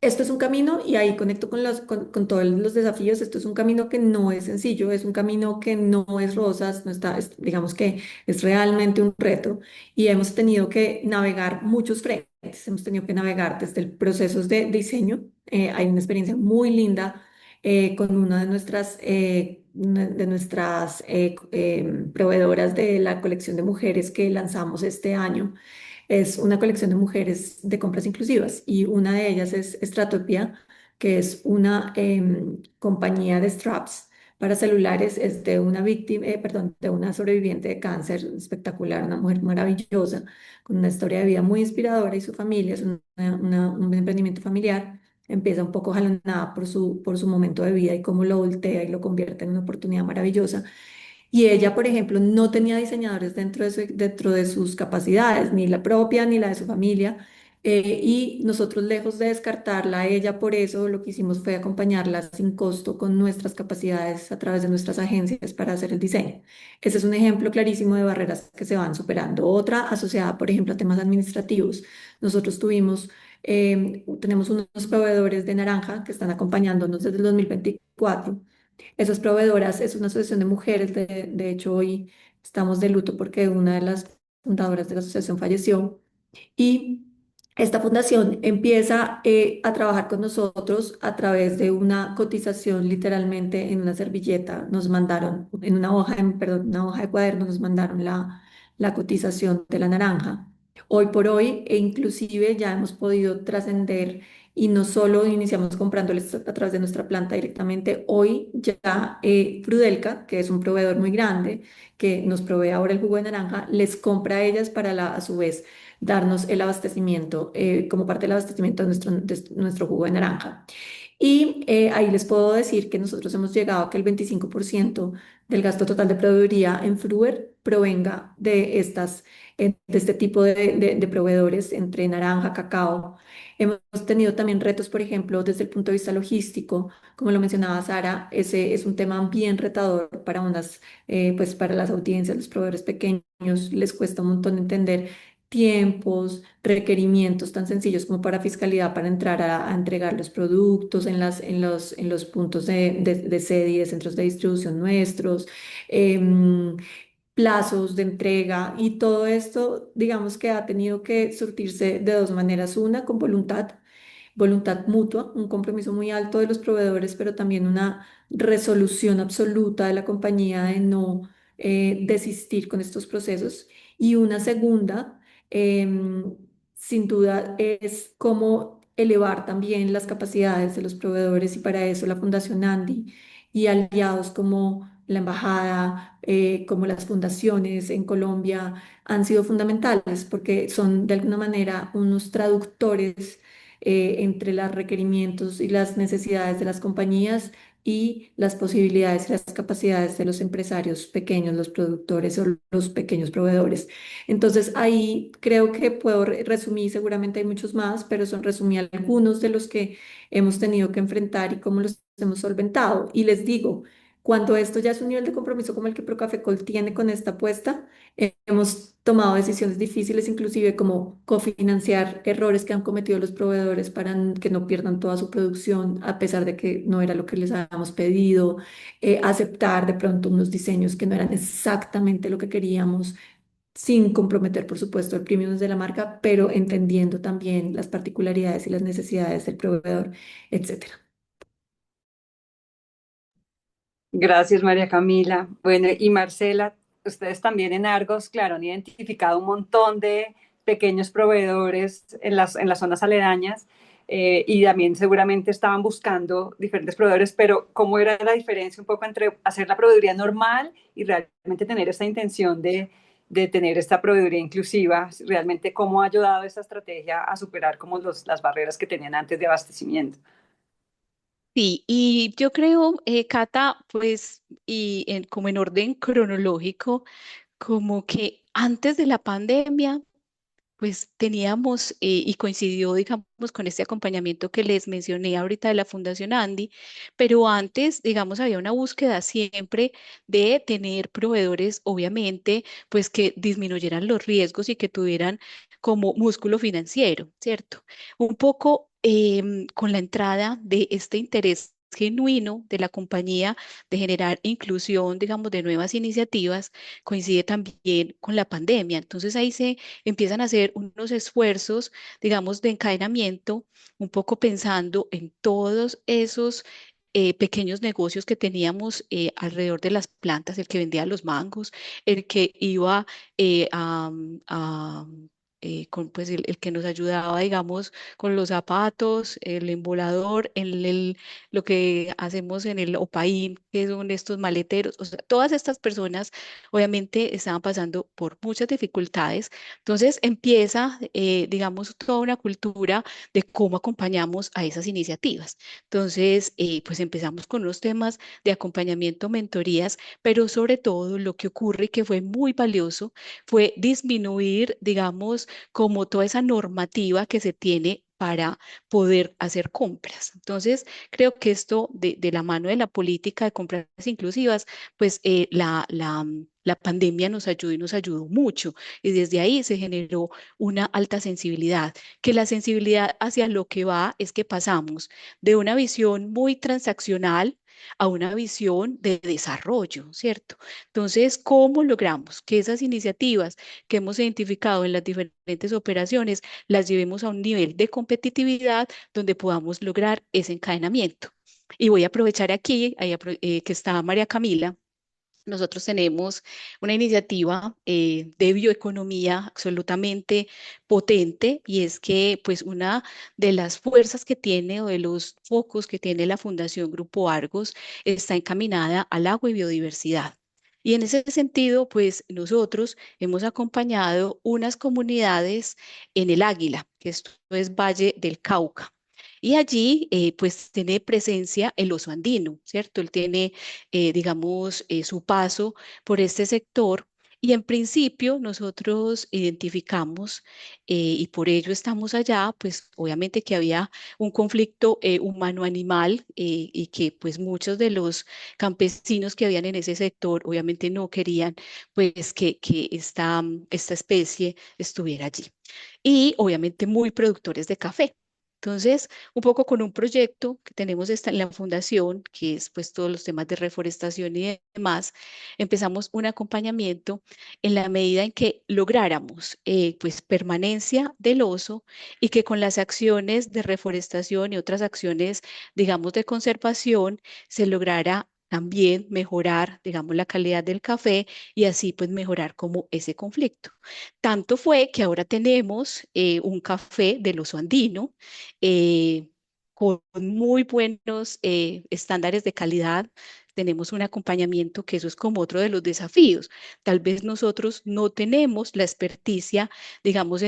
Speaker 4: Esto es un camino, y ahí conecto con todos los desafíos. Esto es un camino que no es sencillo, es un camino que no es rosas, no está, digamos que es realmente un reto, y hemos tenido que navegar muchos frentes. Hemos tenido que navegar desde el proceso de diseño. Hay una experiencia muy linda con una de nuestras proveedoras de la colección de mujeres que lanzamos este año. Es una colección de mujeres de compras inclusivas, y una de ellas es Stratopia, que es una compañía de straps para celulares. Es de una víctima, perdón, de una sobreviviente de cáncer espectacular, una mujer maravillosa, con una historia de vida muy inspiradora, y su familia es un emprendimiento familiar. empieza un poco jalonada por su momento de vida y cómo lo voltea y lo convierte en una oportunidad maravillosa. Y ella, por ejemplo, no tenía diseñadores dentro de sus capacidades, ni la propia ni la de su familia. Y nosotros, lejos de descartarla a ella por eso, lo que hicimos fue acompañarla sin costo con nuestras capacidades a través de nuestras agencias para hacer el diseño. Ese es un ejemplo clarísimo de barreras que se van superando. Otra asociada, por ejemplo, a temas administrativos. Nosotros tenemos unos proveedores de naranja que están acompañándonos desde el 2024. Esas proveedoras es una asociación de mujeres, de hecho hoy estamos de luto porque una de las fundadoras de la asociación falleció y esta fundación empieza a trabajar con nosotros a través de una cotización literalmente en una servilleta. Nos mandaron en una hoja, perdón, una hoja de cuaderno, nos mandaron la cotización de la naranja. Hoy por hoy, e inclusive ya hemos podido trascender y no solo iniciamos comprándoles a través de nuestra planta directamente, hoy ya Frudelca, que es un proveedor muy grande, que nos provee ahora el jugo de naranja, les compra a ellas para a su vez darnos el abastecimiento como parte del abastecimiento de nuestro jugo de naranja. Y ahí les puedo decir que nosotros hemos llegado a que el 25% del gasto total de proveeduría en Fruer provenga de este tipo de proveedores entre naranja, cacao. Hemos tenido también retos, por ejemplo, desde el punto de vista logístico, como lo mencionaba Sara, ese es un tema bien retador para pues para las audiencias, los proveedores pequeños, les cuesta un montón entender tiempos, requerimientos tan sencillos como para fiscalidad para entrar a entregar los productos en los puntos de sede y de centros de distribución nuestros, em, plazos de entrega y todo esto, digamos que ha tenido que surtirse de dos maneras. Una, con voluntad mutua, un compromiso muy alto de los proveedores, pero también una resolución absoluta de la compañía de no desistir con estos procesos. Y una segunda, em, sin duda, es cómo elevar también las capacidades de los proveedores y para eso la Fundación Andy y aliados como la embajada, como las fundaciones en Colombia han sido fundamentales porque son de alguna manera unos traductores entre los requerimientos y las necesidades de las compañías y las posibilidades y las capacidades de los empresarios pequeños, los productores o los pequeños proveedores. Entonces ahí creo que puedo resumir, seguramente hay muchos más, pero son resumí algunos de los que hemos tenido que enfrentar y cómo los hemos solventado. Y les digo, cuando esto ya es un nivel de compromiso como el que Procafecol tiene con esta apuesta, hemos tomado decisiones difíciles, inclusive como cofinanciar errores que han cometido los proveedores para que no pierdan toda su producción, a pesar de que no era lo que les habíamos pedido, aceptar de pronto unos diseños que no eran exactamente lo que queríamos, sin comprometer, por supuesto, el premium de la marca, pero entendiendo también las particularidades y las necesidades del proveedor, etcétera.
Speaker 3: Gracias, María Camila. Bueno, y Marcela, ustedes también en Argos, claro, han identificado un montón de pequeños proveedores en las zonas aledañas y también seguramente estaban buscando diferentes proveedores, pero ¿cómo era la diferencia un poco entre hacer la proveeduría normal y realmente tener esta intención de tener esta proveeduría inclusiva? Realmente, ¿cómo ha ayudado esta estrategia a superar como las barreras que tenían antes de abastecimiento?
Speaker 5: Sí, y yo creo, Cata, pues, como en orden cronológico, como que antes de la pandemia, pues teníamos y coincidió, digamos, con este acompañamiento que les mencioné ahorita de la Fundación Andy, pero antes, digamos, había una búsqueda siempre de tener proveedores, obviamente, pues que disminuyeran los riesgos y que tuvieran como músculo financiero, ¿cierto? Un poco con la entrada de este interés genuino de la compañía de generar inclusión, digamos, de nuevas iniciativas, coincide también con la pandemia. Entonces ahí se empiezan a hacer unos esfuerzos, digamos, de encadenamiento, un poco pensando en todos esos pequeños negocios que teníamos alrededor de las plantas, el que vendía los mangos, el que iba a con pues, el que nos ayudaba, digamos, con los zapatos, el embolador, lo que hacemos en el OPAIN, que son estos maleteros. O sea, todas estas personas obviamente estaban pasando por muchas dificultades. Entonces empieza, digamos, toda una cultura de cómo acompañamos a esas iniciativas. Entonces, pues empezamos con unos temas de acompañamiento, mentorías, pero sobre todo lo que ocurre y que fue muy valioso fue disminuir, digamos, como toda esa normativa que se tiene para poder hacer compras. Entonces, creo que esto de la mano de la política de compras inclusivas, pues la pandemia nos ayudó y nos ayudó mucho. Y desde ahí se generó una alta sensibilidad, que la sensibilidad hacia lo que va es que pasamos de una visión muy transaccional a una visión de desarrollo, ¿cierto? Entonces, ¿cómo logramos que esas iniciativas que hemos identificado en las diferentes operaciones las llevemos a un nivel de competitividad donde podamos lograr ese encadenamiento? Y voy a aprovechar aquí que está María Camila. Nosotros tenemos una iniciativa de bioeconomía absolutamente potente, y es que pues una de las fuerzas que tiene o de los focos que tiene la Fundación Grupo Argos está encaminada al agua y biodiversidad. Y en ese sentido, pues nosotros hemos acompañado unas comunidades en el Águila, que esto es Valle del Cauca. Y allí, pues, tiene presencia el oso andino, ¿cierto? Él tiene, digamos, su paso por este sector. Y en principio nosotros identificamos, y por ello estamos allá, pues obviamente que había un conflicto humano-animal, y que pues muchos de los campesinos que habían en ese sector obviamente no querían pues que esta especie estuviera allí. Y obviamente muy productores de café. Entonces, un poco con un proyecto que tenemos en la fundación, que es pues todos los temas de reforestación y demás, empezamos un acompañamiento en la medida en que lográramos pues permanencia del oso, y que con las acciones de reforestación y otras acciones, digamos, de conservación, se lograra también mejorar, digamos, la calidad del café, y así pues mejorar como ese conflicto. Tanto fue que ahora tenemos un café del oso andino, eh, con muy buenos estándares de calidad. Tenemos un acompañamiento, que eso es como otro de los desafíos. Tal vez nosotros no tenemos la experticia, digamos,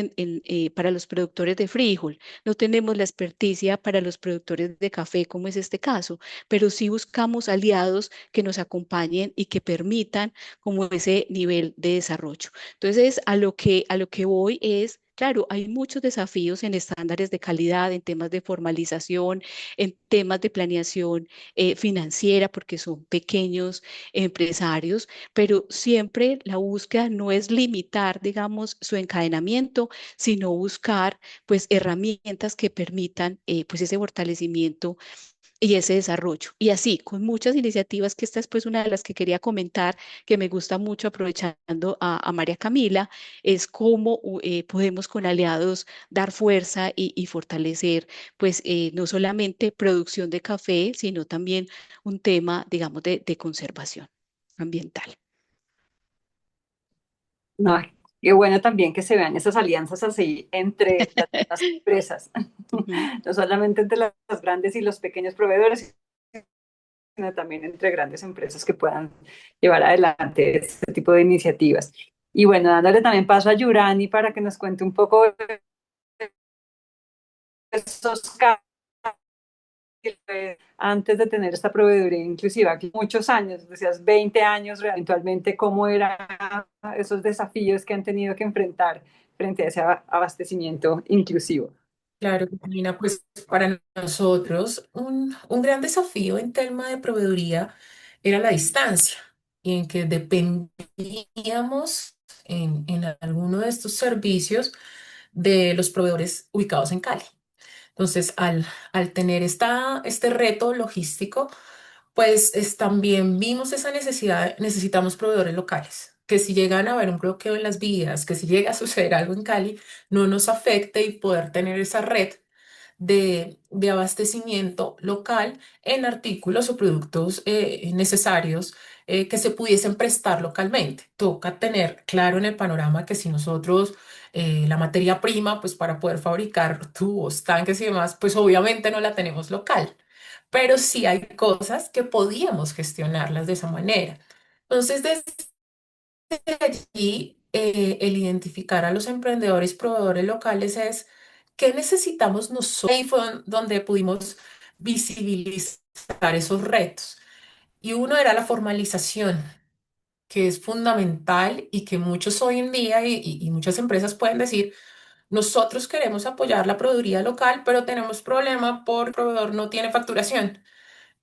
Speaker 5: para los productores de frijol, no tenemos la experticia para los productores de café, como es este caso, pero sí buscamos aliados que nos acompañen y que permitan como ese nivel de desarrollo. Entonces, a lo que voy es, claro, hay muchos desafíos en estándares de calidad, en temas de formalización, en temas de planeación financiera, porque son pequeños empresarios, pero siempre la búsqueda no es limitar, digamos, su encadenamiento, sino buscar, pues, herramientas que permitan, pues, ese fortalecimiento y ese desarrollo. Y así, con muchas iniciativas, que esta es pues una de las que quería comentar, que me gusta mucho, aprovechando a María Camila, es cómo podemos con aliados dar fuerza y fortalecer, pues, no solamente producción de café, sino también un tema, digamos, de conservación ambiental.
Speaker 3: No, qué bueno también que se vean esas alianzas así entre las empresas,
Speaker 5: Ujú.
Speaker 3: no solamente entre las grandes y los pequeños proveedores, sino también entre grandes empresas que puedan llevar adelante este tipo de iniciativas. Y bueno, dándole también paso a Yurani para que nos cuente un poco de esos casos antes de tener esta proveeduría inclusiva, que muchos años, decías 20 años, eventualmente cómo eran esos desafíos que han tenido que enfrentar frente a ese abastecimiento inclusivo.
Speaker 6: Claro, Catalina, pues para nosotros un gran desafío en tema de proveeduría era la distancia, y en que dependíamos en alguno de estos servicios de los proveedores ubicados en Cali. Entonces, al tener este reto logístico, pues también vimos esa necesidad, necesitamos proveedores locales, que si llegan a haber un bloqueo en las vías, que si llega a suceder algo en Cali, no nos afecte, y poder tener esa red de abastecimiento local en artículos o productos necesarios que se pudiesen prestar localmente. Toca tener claro en el panorama que si nosotros la materia prima, pues para poder fabricar tubos, tanques y demás, pues obviamente no la tenemos local, pero sí hay cosas que podíamos gestionarlas de esa manera. Entonces, desde allí, el identificar a los emprendedores, proveedores locales es qué necesitamos nosotros. Ahí fue donde pudimos visibilizar esos retos. Y uno era la formalización, que es fundamental y que muchos hoy en día y muchas empresas pueden decir, nosotros queremos apoyar la proveeduría local, pero tenemos problema porque el proveedor no tiene facturación.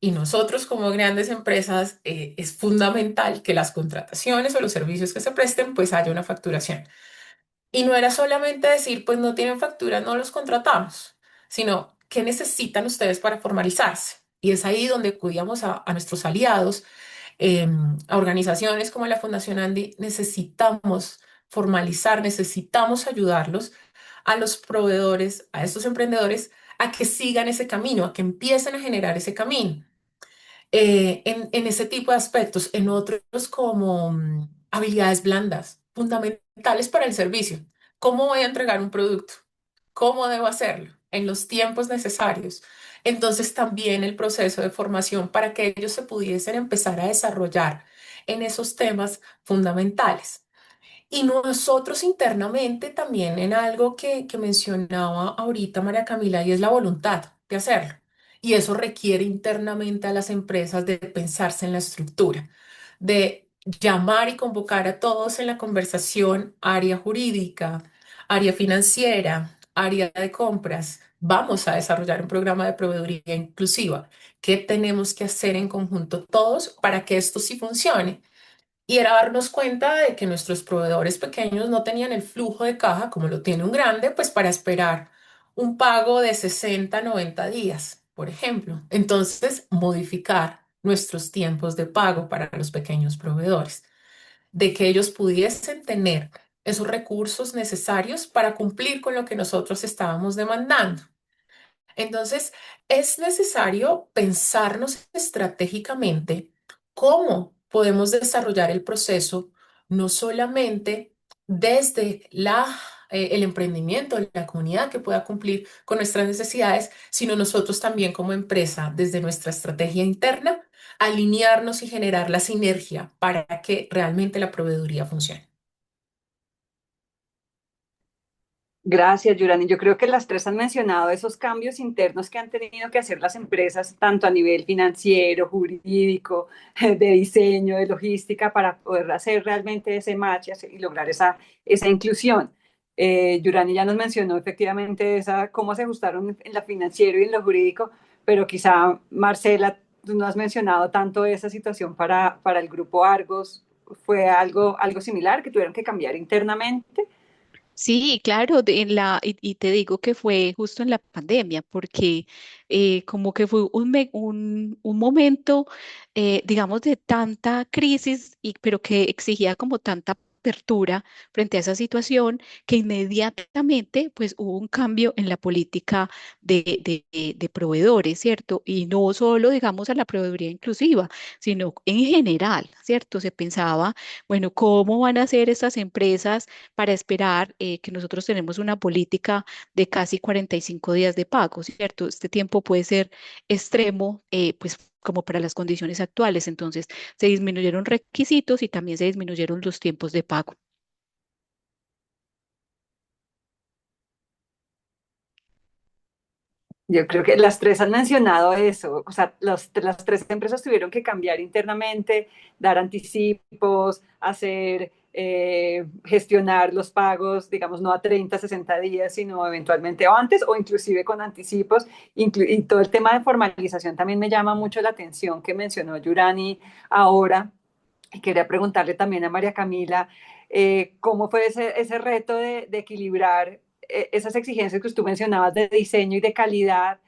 Speaker 6: Y nosotros como grandes empresas es fundamental que las contrataciones o los servicios que se presten pues haya una facturación. Y no era solamente decir pues no tienen factura, no los contratamos, sino qué necesitan ustedes para formalizarse. Y es ahí donde acudíamos a nuestros aliados, a organizaciones como la Fundación Andy. Necesitamos formalizar, necesitamos ayudarlos a los proveedores, a estos emprendedores, a que sigan ese camino, a que empiecen a generar ese camino en ese tipo de aspectos, en otros como habilidades blandas, fundamentales para el servicio. ¿Cómo voy a entregar un producto? ¿Cómo debo hacerlo? En los tiempos necesarios. Entonces también el proceso de formación para que ellos se pudiesen empezar a desarrollar en esos temas fundamentales. Y nosotros internamente también en algo que mencionaba ahorita María Camila, y es la voluntad de hacerlo. Y eso requiere internamente a las empresas de pensarse en la estructura, de llamar y convocar a todos en la conversación, área jurídica, área financiera, área de compras. Vamos a desarrollar un programa de proveeduría inclusiva. ¿Qué tenemos que hacer en conjunto todos para que esto sí funcione? Y era darnos cuenta de que nuestros proveedores pequeños no tenían el flujo de caja como lo tiene un grande, pues para esperar un pago de 60 90 días, por ejemplo. Entonces, modificar nuestros tiempos de pago para los pequeños proveedores, de que ellos pudiesen tener esos recursos necesarios para cumplir con lo que nosotros estábamos demandando. Entonces, es necesario pensarnos estratégicamente cómo podemos desarrollar el proceso, no solamente desde el emprendimiento, la comunidad que pueda cumplir con nuestras necesidades, sino nosotros también como empresa, desde nuestra estrategia interna, alinearnos y generar la sinergia para que realmente la proveeduría funcione.
Speaker 3: Gracias, Yurani. Yo creo que las tres han mencionado esos cambios internos que han tenido que hacer las empresas, tanto a nivel financiero, jurídico, de diseño, de logística, para poder hacer realmente ese match y lograr esa inclusión. Yurani ya nos mencionó efectivamente cómo se ajustaron en lo financiero y en lo jurídico, pero quizá, Marcela, tú no has mencionado tanto esa situación para el grupo Argos. ¿Fue algo similar que tuvieron que cambiar internamente?
Speaker 5: Sí, claro, y te digo que fue justo en la pandemia, porque como que fue un momento, digamos, de tanta crisis, pero que exigía como tanta apertura frente a esa situación, que inmediatamente pues hubo un cambio en la política de proveedores, ¿cierto? Y no solo, digamos, a la proveeduría inclusiva, sino en general, ¿cierto? Se pensaba, bueno, ¿cómo van a ser estas empresas para esperar que nosotros tenemos una política de casi 45 días de pago, ¿cierto? Este tiempo puede ser extremo, pues como para las condiciones actuales. Entonces, se disminuyeron requisitos y también se disminuyeron los tiempos de pago.
Speaker 3: Yo creo que las tres han mencionado eso, o sea, las tres empresas tuvieron que cambiar internamente, dar anticipos, gestionar los pagos, digamos, no a 30, 60 días, sino eventualmente o antes o inclusive con anticipos. Y todo el tema de formalización también me llama mucho la atención que mencionó Yurani ahora. Y quería preguntarle también a María Camila, ¿cómo fue ese reto de equilibrar esas exigencias que tú mencionabas de diseño y de calidad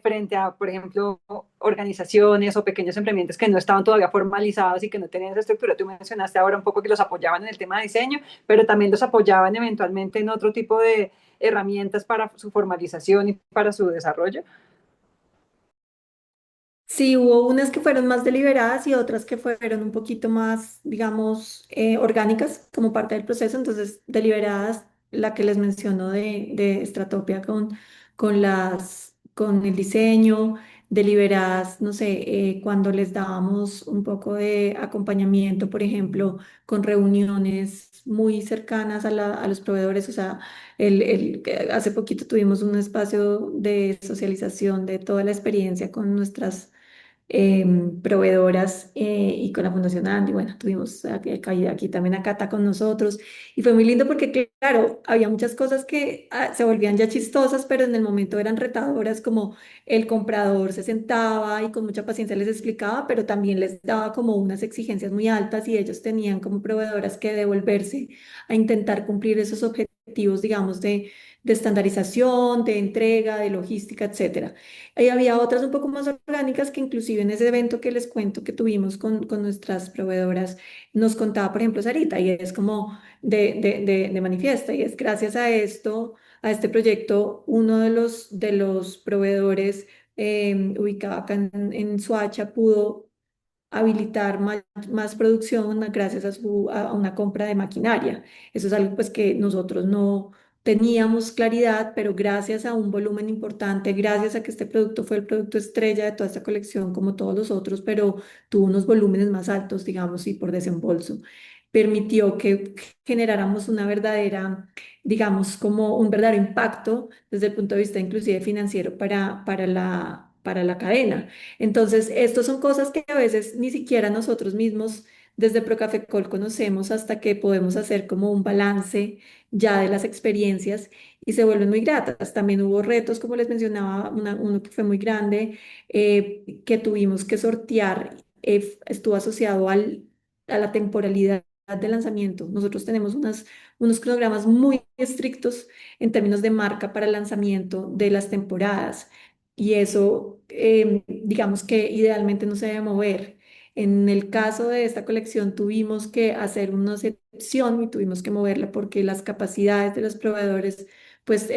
Speaker 3: frente a, por ejemplo, organizaciones o pequeños emprendimientos que no estaban todavía formalizados y que no tenían esa estructura? Tú mencionaste ahora un poco que los apoyaban en el tema de diseño, pero también los apoyaban eventualmente en otro tipo de herramientas para su formalización y para su desarrollo.
Speaker 4: Sí, hubo unas que fueron más deliberadas y otras que fueron un poquito más, digamos, orgánicas como parte del proceso. Entonces, deliberadas, la que les menciono de Stratopia con el diseño, deliberadas, no sé, cuando les dábamos un poco de acompañamiento, por ejemplo, con reuniones muy cercanas a los proveedores. O sea, hace poquito tuvimos un espacio de socialización de toda la experiencia con nuestras proveedoras y con la Fundación Andy. Bueno, tuvimos aquí también a Cata con nosotros y fue muy lindo porque, claro, había muchas cosas que se volvían ya chistosas, pero en el momento eran retadoras, como el comprador se sentaba y con mucha paciencia les explicaba, pero también les daba como unas exigencias muy altas y ellos tenían como proveedoras que devolverse a intentar cumplir esos objetivos, digamos, de estandarización, de entrega, de logística, etcétera. Y había otras un poco más orgánicas que inclusive en ese evento que les cuento que tuvimos con nuestras proveedoras, nos contaba, por ejemplo, Sarita, y es como de manifiesta, y es gracias a esto, a este proyecto, uno de los proveedores ubicado acá en Soacha pudo habilitar más producción gracias a una compra de maquinaria. Eso es algo pues que nosotros no teníamos claridad, pero gracias a un volumen importante, gracias a que este producto fue el producto estrella de toda esta colección, como todos los otros, pero tuvo unos volúmenes más altos, digamos, y por desembolso, permitió que generáramos una verdadera, digamos, como un verdadero impacto desde el punto de vista inclusive financiero para la cadena. Entonces, estas son cosas que a veces ni siquiera nosotros mismos desde Procafecol conocemos hasta que podemos hacer como un balance ya de las experiencias y se vuelven muy gratas. También hubo retos, como les mencionaba, uno que fue muy grande, que tuvimos que sortear, estuvo asociado a la temporalidad de lanzamiento. Nosotros tenemos unos cronogramas muy estrictos en términos de marca para el lanzamiento de las temporadas y eso, digamos que idealmente no se debe mover. En el caso de esta colección tuvimos que hacer una excepción y tuvimos que moverla porque las capacidades de los proveedores pues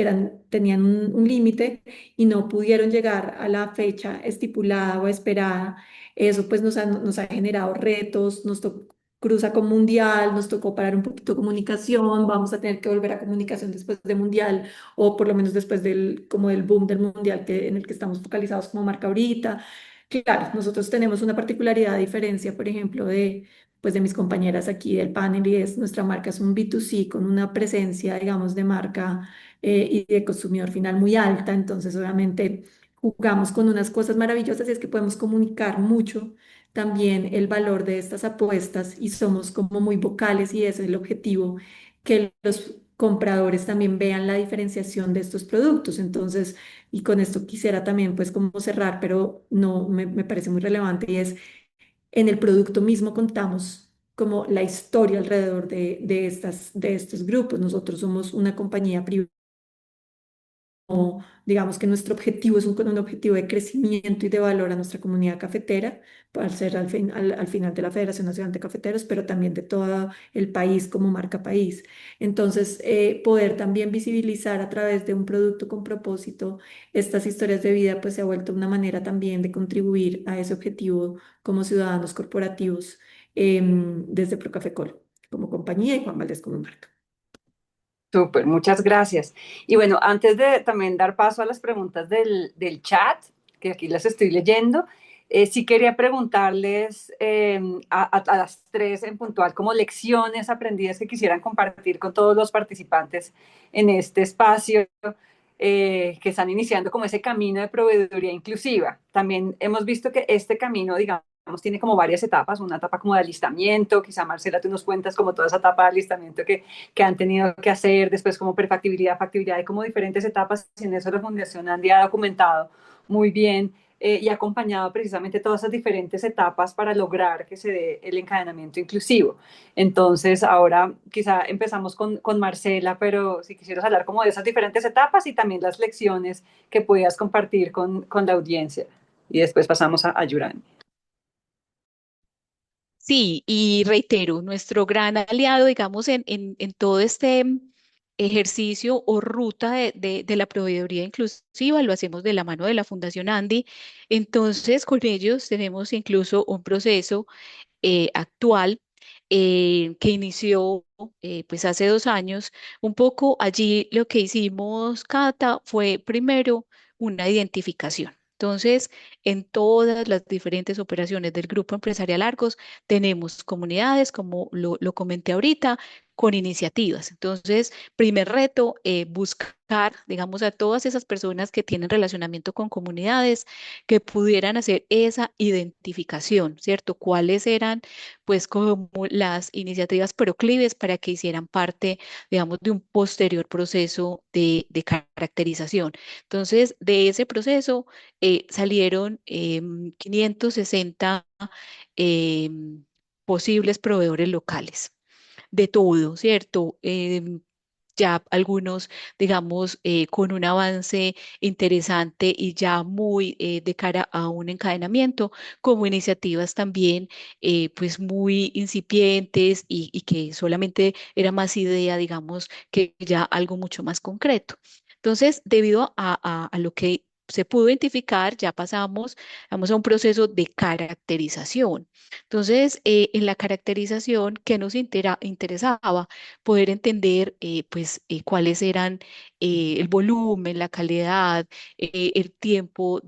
Speaker 4: tenían un límite y no pudieron llegar a la fecha estipulada o esperada. Eso pues nos ha generado retos, cruza con Mundial, nos tocó parar un poquito comunicación, vamos a tener que volver a comunicación después de Mundial o por lo menos después como del boom del mundial en el que estamos focalizados como marca ahorita. Claro, nosotros tenemos una particularidad a diferencia, por ejemplo, pues de mis compañeras aquí del panel y es nuestra marca es un B2C con una presencia, digamos, de marca y de consumidor final muy alta, entonces obviamente jugamos con unas cosas maravillosas y es que podemos comunicar mucho también el valor de estas apuestas y somos como muy vocales y ese es el objetivo, que los compradores también vean la diferenciación de estos productos. Entonces, y con esto quisiera también pues como cerrar, pero no me parece muy relevante y es en el producto mismo contamos como la historia alrededor de estos grupos. Nosotros somos una compañía privada, digamos que nuestro objetivo es un objetivo de crecimiento y de valor a nuestra comunidad cafetera, para ser al final de la Federación Nacional de Cafeteros, pero también de todo el país como marca país. Entonces, poder también visibilizar a través de un producto con propósito estas historias de vida, pues se ha vuelto una manera también de contribuir a ese objetivo como ciudadanos corporativos desde Procafecol, como compañía y Juan Valdez como marca.
Speaker 3: Súper, muchas gracias. Y bueno, antes de también dar paso a las preguntas del chat, que aquí las estoy leyendo, sí quería preguntarles a las tres en puntual como lecciones aprendidas que quisieran compartir con todos los participantes en este espacio que están iniciando como ese camino de proveeduría inclusiva. También hemos visto que este camino, digamos, tiene como varias etapas, una etapa como de alistamiento, quizá Marcela tú nos cuentas como toda esa etapa de alistamiento que han tenido que hacer, después como prefactibilidad, factibilidad, y como diferentes etapas, y en eso la Fundación Andy ha documentado muy bien y ha acompañado precisamente todas esas diferentes etapas para lograr que se dé el encadenamiento inclusivo. Entonces, ahora quizá empezamos con Marcela, pero si quisieras hablar como de esas diferentes etapas y también las lecciones que puedas compartir con la audiencia. Y después pasamos a Yurani.
Speaker 5: Sí, y reitero, nuestro gran aliado, digamos, en todo este ejercicio o ruta de la proveeduría inclusiva lo hacemos de la mano de la Fundación Andy. Entonces, con ellos tenemos incluso un proceso actual que inició pues hace 2 años. Un poco allí lo que hicimos, Cata, fue primero una identificación. Entonces, en todas las diferentes operaciones del Grupo Empresarial Argos tenemos comunidades, como lo comenté ahorita, con iniciativas. Entonces, primer reto, buscar, digamos, a todas esas personas que tienen relacionamiento con comunidades, que pudieran hacer esa identificación, ¿cierto? ¿Cuáles eran, pues, como las iniciativas proclives para que hicieran parte, digamos, de un posterior proceso de caracterización? Entonces, de ese proceso salieron 560 posibles proveedores locales de todo, ¿cierto? Ya algunos, digamos, con un avance interesante y ya muy de cara a un encadenamiento, como iniciativas también, pues muy incipientes y que solamente era más idea, digamos, que ya algo mucho más concreto. Entonces, debido a lo que se pudo identificar, ya pasamos, vamos a un proceso de caracterización. Entonces, en la caracterización, ¿qué nos interesaba? Poder entender pues cuáles eran el volumen, la calidad, el tiempo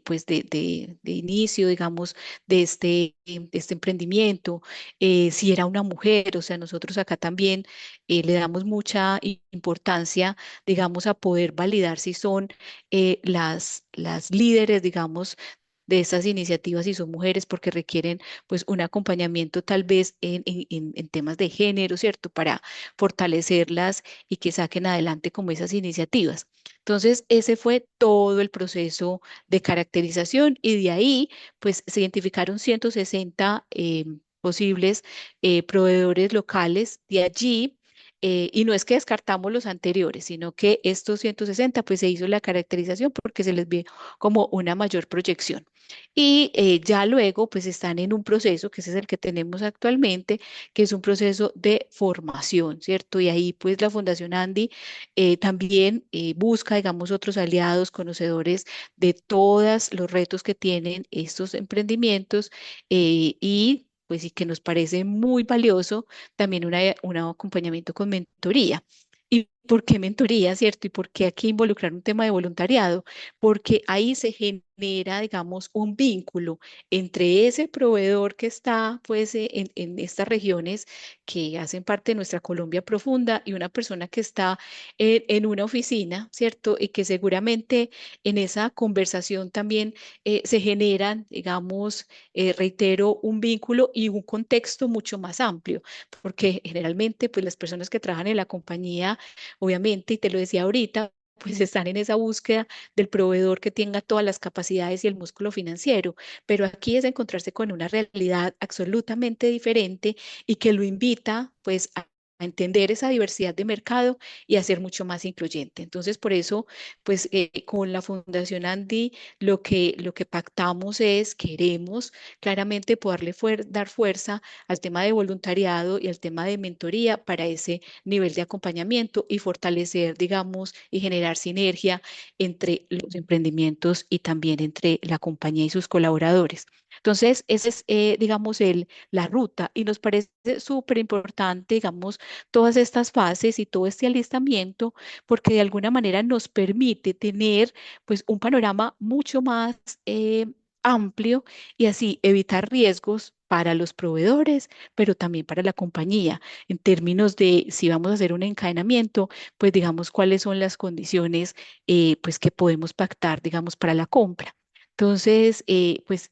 Speaker 5: pues de inicio, digamos, de este emprendimiento, si era una mujer, o sea, nosotros acá también le damos mucha importancia, digamos, a poder validar si son las líderes, digamos, de estas iniciativas y son mujeres porque requieren pues un acompañamiento tal vez en temas de género, ¿cierto? Para fortalecerlas y que saquen adelante como esas iniciativas. Entonces, ese fue todo el proceso de caracterización y de ahí pues se identificaron 160 posibles proveedores locales de allí. Y no es que descartamos los anteriores, sino que estos 160 pues se hizo la caracterización porque se les vio como una mayor proyección. Y ya luego pues están en un proceso, que ese es el que tenemos actualmente, que es un proceso de formación, ¿cierto? Y ahí pues la Fundación Andy también busca, digamos, otros aliados, conocedores de todos los retos que tienen estos emprendimientos y pues sí que nos parece muy valioso también un acompañamiento con mentoría. ¿Y por qué mentoría, cierto? ¿Y por qué aquí involucrar un tema de voluntariado? Porque ahí se genera, digamos, un vínculo entre ese proveedor que está, pues, en estas regiones que hacen parte de nuestra Colombia profunda y una persona que está en una oficina, ¿cierto? Y que seguramente en esa conversación también se generan, digamos, reitero, un vínculo y un contexto mucho más amplio, porque generalmente, pues, las personas que trabajan en la compañía, obviamente, y te lo decía ahorita, pues están en esa búsqueda del proveedor que tenga todas las capacidades y el músculo financiero, pero aquí es encontrarse con una realidad absolutamente diferente y que lo invita pues a entender esa diversidad de mercado y a ser mucho más incluyente. Entonces, por eso, pues con la Fundación Andy, lo que pactamos es, queremos claramente poderle dar fuerza al tema de voluntariado y al tema de mentoría para ese nivel de acompañamiento y fortalecer, digamos, y generar sinergia entre los emprendimientos y también entre la compañía y sus colaboradores. Entonces, esa es, digamos, la ruta y nos parece súper importante, digamos, todas estas fases y todo este alistamiento, porque de alguna manera nos permite tener, pues, un panorama mucho más amplio y así evitar riesgos para los proveedores, pero también para la compañía, en términos de si vamos a hacer un encadenamiento, pues digamos cuáles son las condiciones pues que podemos pactar, digamos, para la compra. Entonces, pues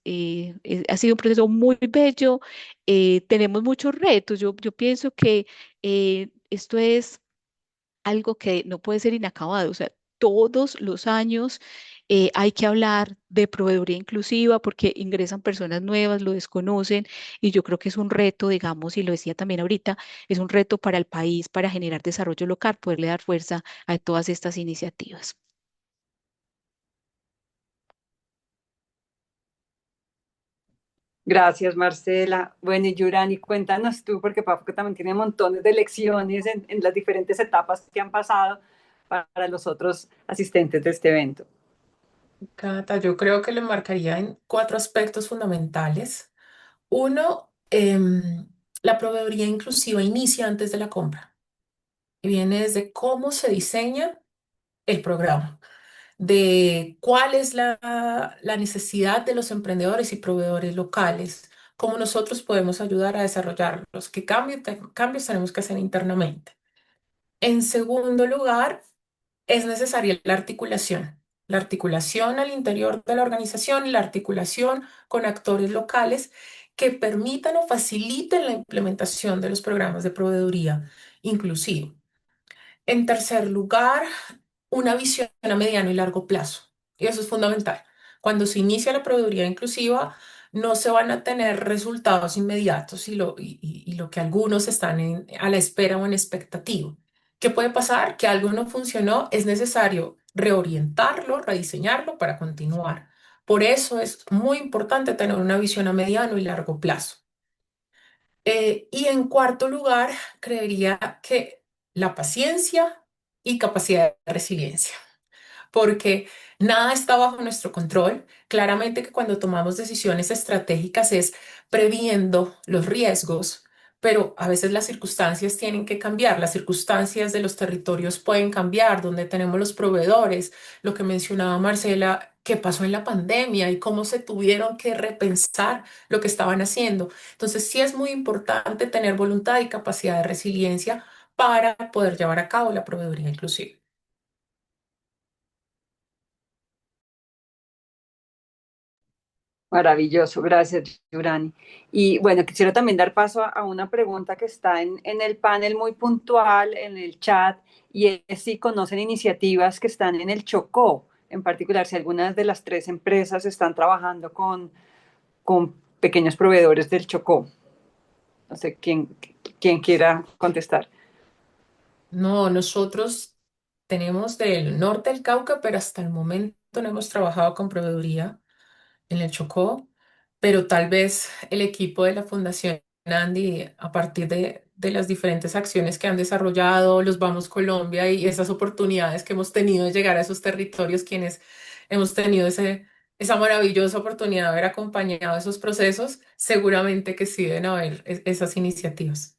Speaker 5: ha sido un proceso muy bello, tenemos muchos retos, yo pienso que esto es algo que no puede ser inacabado. O sea, todos los años hay que hablar de proveeduría inclusiva porque ingresan personas nuevas, lo desconocen y yo creo que es un reto, digamos, y lo decía también ahorita, es un reto para el país, para generar desarrollo local, poderle dar fuerza a todas estas iniciativas.
Speaker 3: Gracias, Marcela. Bueno, y Yurani, cuéntanos tú, porque Paco también tiene montones de lecciones en las diferentes etapas que han pasado para los otros asistentes de este evento.
Speaker 6: Cata, yo creo que lo marcaría en cuatro aspectos fundamentales. Uno, la proveeduría inclusiva inicia antes de la compra y viene desde cómo se diseña el programa, de cuál es la necesidad de los emprendedores y proveedores locales, cómo nosotros podemos ayudar a desarrollarlos, qué cambios tenemos que hacer internamente. En segundo lugar, es necesaria la articulación al interior de la organización y la articulación con actores locales que permitan o faciliten la implementación de los programas de proveeduría inclusiva. En tercer lugar, una visión a mediano y largo plazo. Y eso es fundamental. Cuando se inicia la proveeduría inclusiva, no se van a tener resultados inmediatos y lo que algunos están a la espera o en expectativa. ¿Qué puede pasar? Que algo no funcionó, es necesario reorientarlo, rediseñarlo para continuar. Por eso es muy importante tener una visión a mediano y largo plazo. Y en cuarto lugar, creería que la paciencia y capacidad de resiliencia, porque nada está bajo nuestro control. Claramente que cuando tomamos decisiones estratégicas es previendo los riesgos, pero a veces las circunstancias tienen que cambiar, las circunstancias de los territorios pueden cambiar, donde tenemos los proveedores, lo que mencionaba Marcela, qué pasó en la pandemia y cómo se tuvieron que repensar lo que estaban haciendo. Entonces sí es muy importante tener voluntad y capacidad de resiliencia para poder llevar a cabo la proveeduría inclusiva.
Speaker 3: Maravilloso, gracias, Yurani. Y bueno, quisiera también dar paso a una pregunta que está en el panel muy puntual, en el chat, y es si conocen iniciativas que están en el Chocó, en particular si algunas de las tres empresas están trabajando con pequeños proveedores del Chocó. No sé quién quiera contestar.
Speaker 6: No, nosotros tenemos del norte del Cauca, pero hasta el momento no hemos trabajado con proveeduría en el Chocó, pero tal vez el equipo de la Fundación Andy, a partir de las diferentes acciones que han desarrollado, los Vamos Colombia y esas oportunidades que hemos tenido de llegar a esos territorios, quienes hemos tenido esa maravillosa oportunidad de haber acompañado esos procesos, seguramente que sí deben haber esas iniciativas.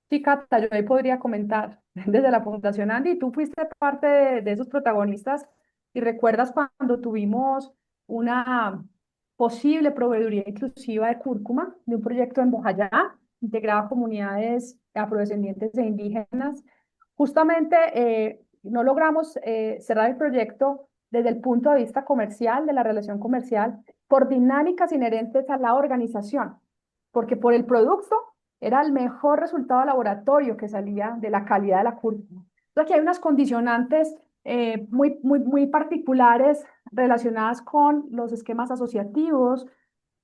Speaker 1: Sí, Cata, yo ahí podría comentar desde la Fundación Andy, tú fuiste parte de esos protagonistas y recuerdas cuando tuvimos una posible proveeduría inclusiva de cúrcuma de un proyecto en Bojayá, integrado a comunidades afrodescendientes e indígenas. Justamente no logramos cerrar el proyecto desde el punto de vista comercial, de la relación comercial, por dinámicas inherentes a la organización, porque por el producto era el mejor resultado de laboratorio que salía de la calidad de la cúrcuma. Entonces, aquí hay unas condicionantes muy particulares relacionadas con los esquemas asociativos,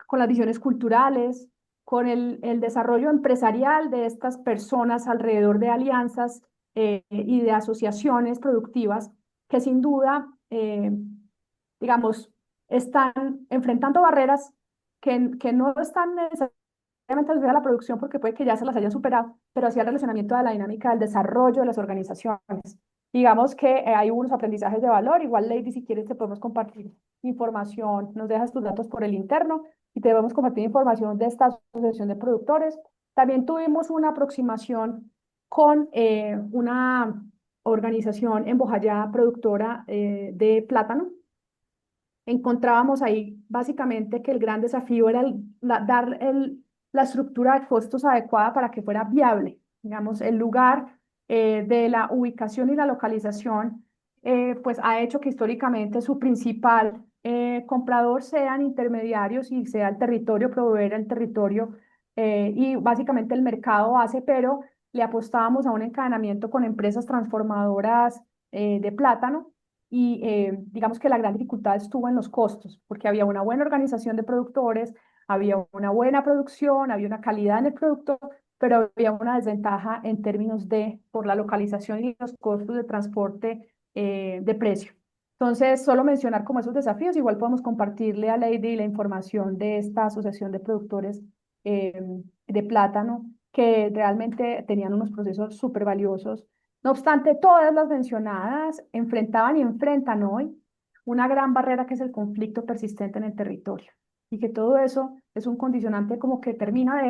Speaker 1: con las visiones culturales, con el desarrollo empresarial de estas personas alrededor de alianzas y de asociaciones productivas que sin duda, digamos, están enfrentando barreras que no están necesariamente asociadas a la producción porque puede que ya se las hayan superado, pero hacia el relacionamiento de la dinámica del desarrollo de las organizaciones. Digamos que hay unos aprendizajes de valor. Igual, Lady, si quieres, te podemos compartir información. Nos dejas tus datos por el interno y te podemos compartir información de esta asociación de productores. También tuvimos una aproximación con una organización en Bojayá, productora de plátano. Encontrábamos ahí básicamente que el gran desafío era dar la estructura de costos adecuada para que fuera viable. Digamos, el lugar de la ubicación y la localización, pues ha hecho que históricamente su principal comprador sean intermediarios y sea el territorio, proveer el territorio y básicamente el mercado base, pero le apostábamos a un encadenamiento con empresas transformadoras de plátano y digamos que la gran dificultad estuvo en los costos, porque había una buena organización de productores, había una buena producción, había una calidad en el producto, pero había una desventaja en términos de, por la localización y los costos de transporte de precio. Entonces, solo mencionar como esos desafíos, igual podemos compartirle a Lady la información de esta asociación de productores de plátano, que realmente tenían unos procesos súper valiosos. No obstante, todas las mencionadas enfrentaban y enfrentan hoy una gran barrera que es el conflicto persistente en el territorio. Y que todo eso es un condicionante como que termina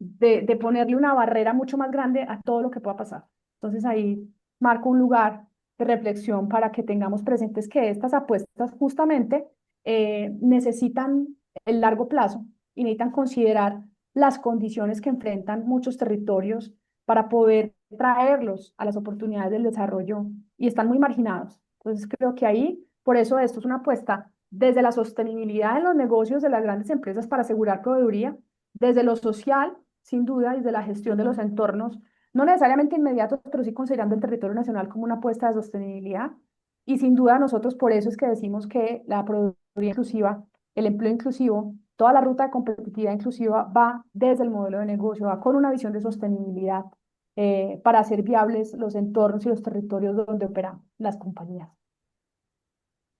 Speaker 1: de ponerle una barrera mucho más grande a todo lo que pueda pasar. Entonces ahí marco un lugar de reflexión para que tengamos presentes que estas apuestas justamente necesitan el largo plazo y necesitan considerar las condiciones que enfrentan muchos territorios para poder traerlos a las oportunidades del desarrollo y están muy marginados. Entonces creo que ahí, por eso esto es una apuesta desde la sostenibilidad en los negocios de las grandes empresas para asegurar proveeduría, desde lo social, sin duda, desde la gestión de los entornos no necesariamente inmediatos, pero sí considerando el territorio nacional como una apuesta de sostenibilidad. Y sin duda nosotros por eso es que decimos que la productividad inclusiva, el empleo inclusivo, toda la ruta de competitividad inclusiva va desde el modelo de negocio, va con una visión de sostenibilidad para hacer viables los entornos y los territorios donde operan las compañías.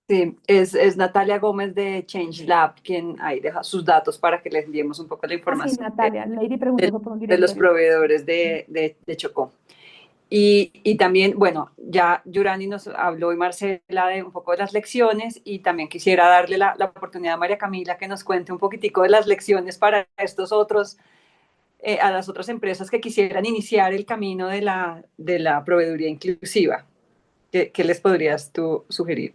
Speaker 3: Sí, es Natalia Gómez de Change Lab quien ahí deja sus datos para que les enviemos un poco la
Speaker 1: Así,
Speaker 3: información
Speaker 1: Natalia, Lady preguntó por un
Speaker 3: de los
Speaker 1: directorio.
Speaker 3: proveedores de Chocó. Y también, bueno, ya Yurani nos habló y Marcela de un poco de las lecciones y también quisiera darle la oportunidad a María Camila que nos cuente un poquitico de las lecciones para estos otros, a las otras empresas que quisieran iniciar el camino de la proveeduría inclusiva. ¿Qué les podrías tú sugerir?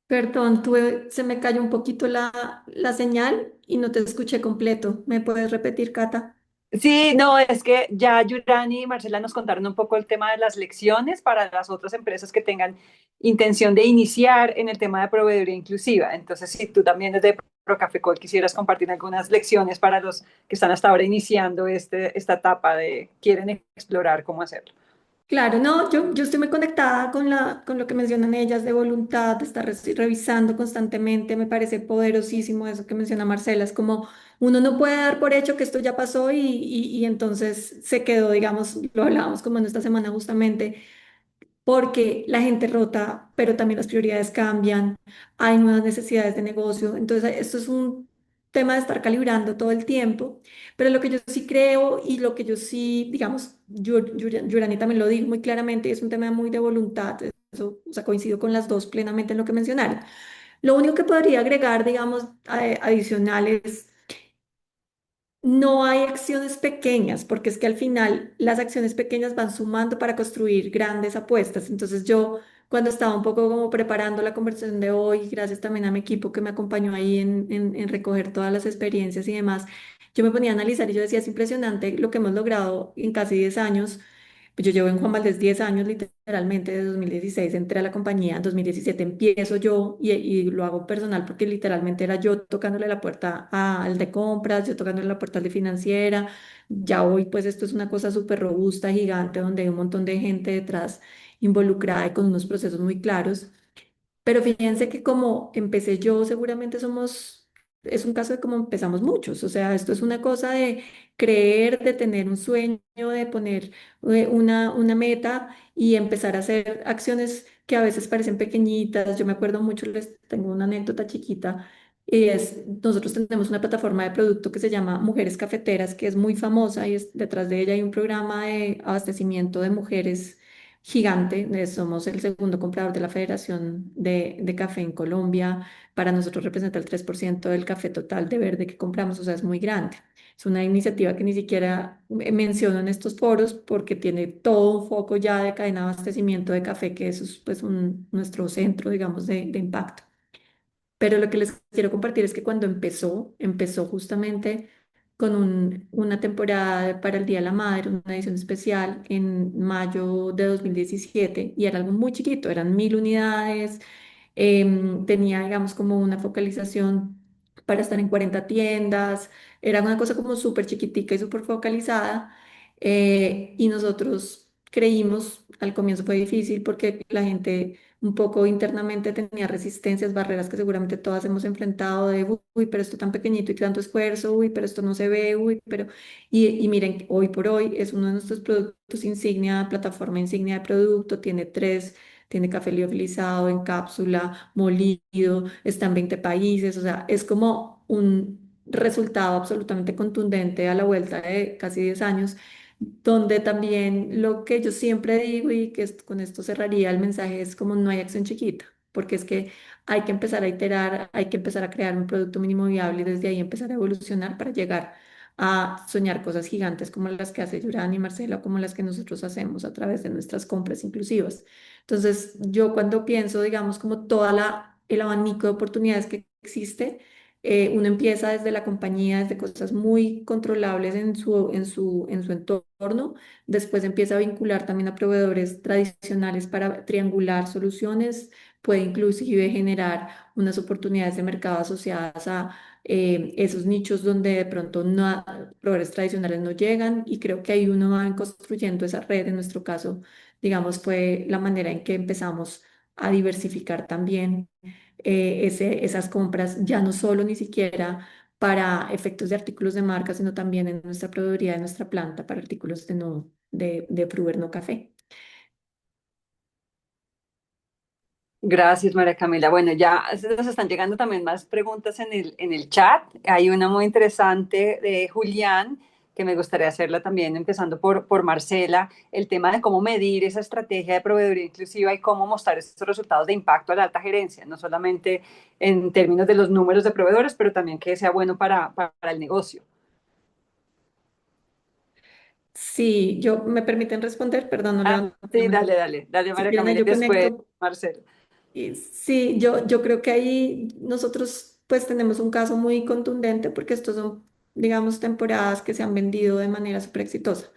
Speaker 4: Perdón, se me cayó un poquito la señal y no te escuché completo. ¿Me puedes repetir, Cata?
Speaker 3: Sí, no, es que ya Yurani y Marcela nos contaron un poco el tema de las lecciones para las otras empresas que tengan intención de iniciar en el tema de proveeduría inclusiva. Entonces, si tú también desde Procafecol quisieras compartir algunas lecciones para los que están hasta ahora iniciando esta etapa de quieren explorar cómo hacerlo.
Speaker 4: Claro, no, yo estoy muy conectada con lo que mencionan ellas de voluntad, de estar revisando constantemente. Me parece poderosísimo eso que menciona Marcela. Es como uno no puede dar por hecho que esto ya pasó y entonces se quedó, digamos, lo hablábamos como en esta semana justamente porque la gente rota, pero también las prioridades cambian, hay nuevas necesidades de negocio. Entonces, esto es un tema de estar calibrando todo el tiempo, pero lo que yo sí creo y lo que yo sí, digamos, Yurani también lo dijo muy claramente, es un tema muy de voluntad, eso, o sea, coincido con las dos plenamente en lo que mencionaron. Lo único que podría agregar, digamos, adicionales no hay acciones pequeñas, porque es que al final las acciones pequeñas van sumando para construir grandes apuestas. Entonces yo, cuando estaba un poco como preparando la conversación de hoy, gracias también a mi equipo que me acompañó ahí en recoger todas las experiencias y demás, yo me ponía a analizar y yo decía, es impresionante lo que hemos logrado en casi 10 años. Pues yo llevo en Juan Valdez 10 años literalmente, de 2016 entré a la compañía, en 2017 empiezo yo y lo hago personal porque literalmente era yo tocándole la puerta al de compras, yo tocándole la puerta al de financiera. Ya hoy pues esto es una cosa súper robusta, gigante, donde hay un montón de gente detrás involucrada y con unos procesos muy claros. Pero fíjense que como empecé yo, seguramente es un caso de cómo empezamos muchos. O sea, esto es una cosa de creer, de tener un sueño, de poner una meta y empezar a hacer acciones que a veces parecen pequeñitas. Yo me acuerdo mucho, les tengo una anécdota chiquita. Y es, nosotros tenemos una plataforma de producto que se llama Mujeres Cafeteras, que es muy famosa y detrás de ella hay un programa de abastecimiento de mujeres gigante. Somos el segundo comprador de la Federación de Café en Colombia. Para nosotros representa el 3% del café total de verde que compramos, o sea, es muy grande. Es una iniciativa que ni siquiera menciono en estos foros porque tiene todo un foco ya de cadena de abastecimiento de café, que eso es pues nuestro centro, digamos, de impacto. Pero lo que les quiero compartir es que cuando empezó justamente con una temporada para el Día de la Madre, una edición especial en mayo de 2017 y era algo muy chiquito, eran 1000 unidades, tenía, digamos, como una focalización para estar en 40 tiendas, era una cosa como súper chiquitica y súper focalizada, y nosotros creímos, al comienzo fue difícil porque la gente un poco internamente tenía resistencias, barreras que seguramente todas hemos enfrentado de, uy, pero esto tan pequeñito y tanto esfuerzo, uy, pero esto no se ve, uy, pero... Y miren, hoy por hoy es uno de nuestros productos insignia, plataforma insignia de producto, tiene tres, tiene café liofilizado en cápsula, molido, está en 20 países, o sea, es como un resultado absolutamente contundente a la vuelta de casi 10 años, donde también lo que yo siempre digo y que con esto cerraría el mensaje es como no hay acción chiquita, porque es que hay que empezar a iterar, hay que empezar a crear un producto mínimo viable y desde ahí empezar a evolucionar para llegar a soñar cosas gigantes como las que hace Yurani y Marcela, como las que nosotros hacemos a través de nuestras compras inclusivas. Entonces, yo cuando pienso, digamos, como el abanico de oportunidades que existe, uno empieza desde la compañía, desde cosas muy controlables en su entorno, después empieza a vincular también a proveedores tradicionales para triangular soluciones, puede inclusive generar unas oportunidades de mercado asociadas a esos nichos donde de pronto no, proveedores tradicionales no llegan y creo que ahí uno va construyendo esa red. En nuestro caso, digamos, fue la manera en que empezamos a diversificar también esas compras, ya no solo ni siquiera para efectos de artículos de marca, sino también en nuestra proveeduría de nuestra planta para artículos de, no, de Fruver No Café.
Speaker 3: Gracias, María Camila. Bueno, ya nos están llegando también más preguntas en el chat. Hay una muy interesante de Julián, que me gustaría hacerla también, empezando por Marcela, el tema de cómo medir esa estrategia de proveeduría inclusiva y cómo mostrar estos resultados de impacto a la alta gerencia, no solamente en términos de los números de proveedores, pero también que sea bueno para el negocio.
Speaker 4: Sí, yo me permiten responder, perdón, no
Speaker 3: Ah,
Speaker 4: levanto la
Speaker 3: sí,
Speaker 4: mano.
Speaker 3: dale,
Speaker 4: Si
Speaker 3: María
Speaker 4: quieren, ahí
Speaker 3: Camila, y
Speaker 4: yo
Speaker 3: después
Speaker 4: conecto.
Speaker 3: Marcela.
Speaker 4: Y sí, yo creo que ahí nosotros pues tenemos un caso muy contundente porque estos son, digamos, temporadas que se han vendido de manera súper exitosa.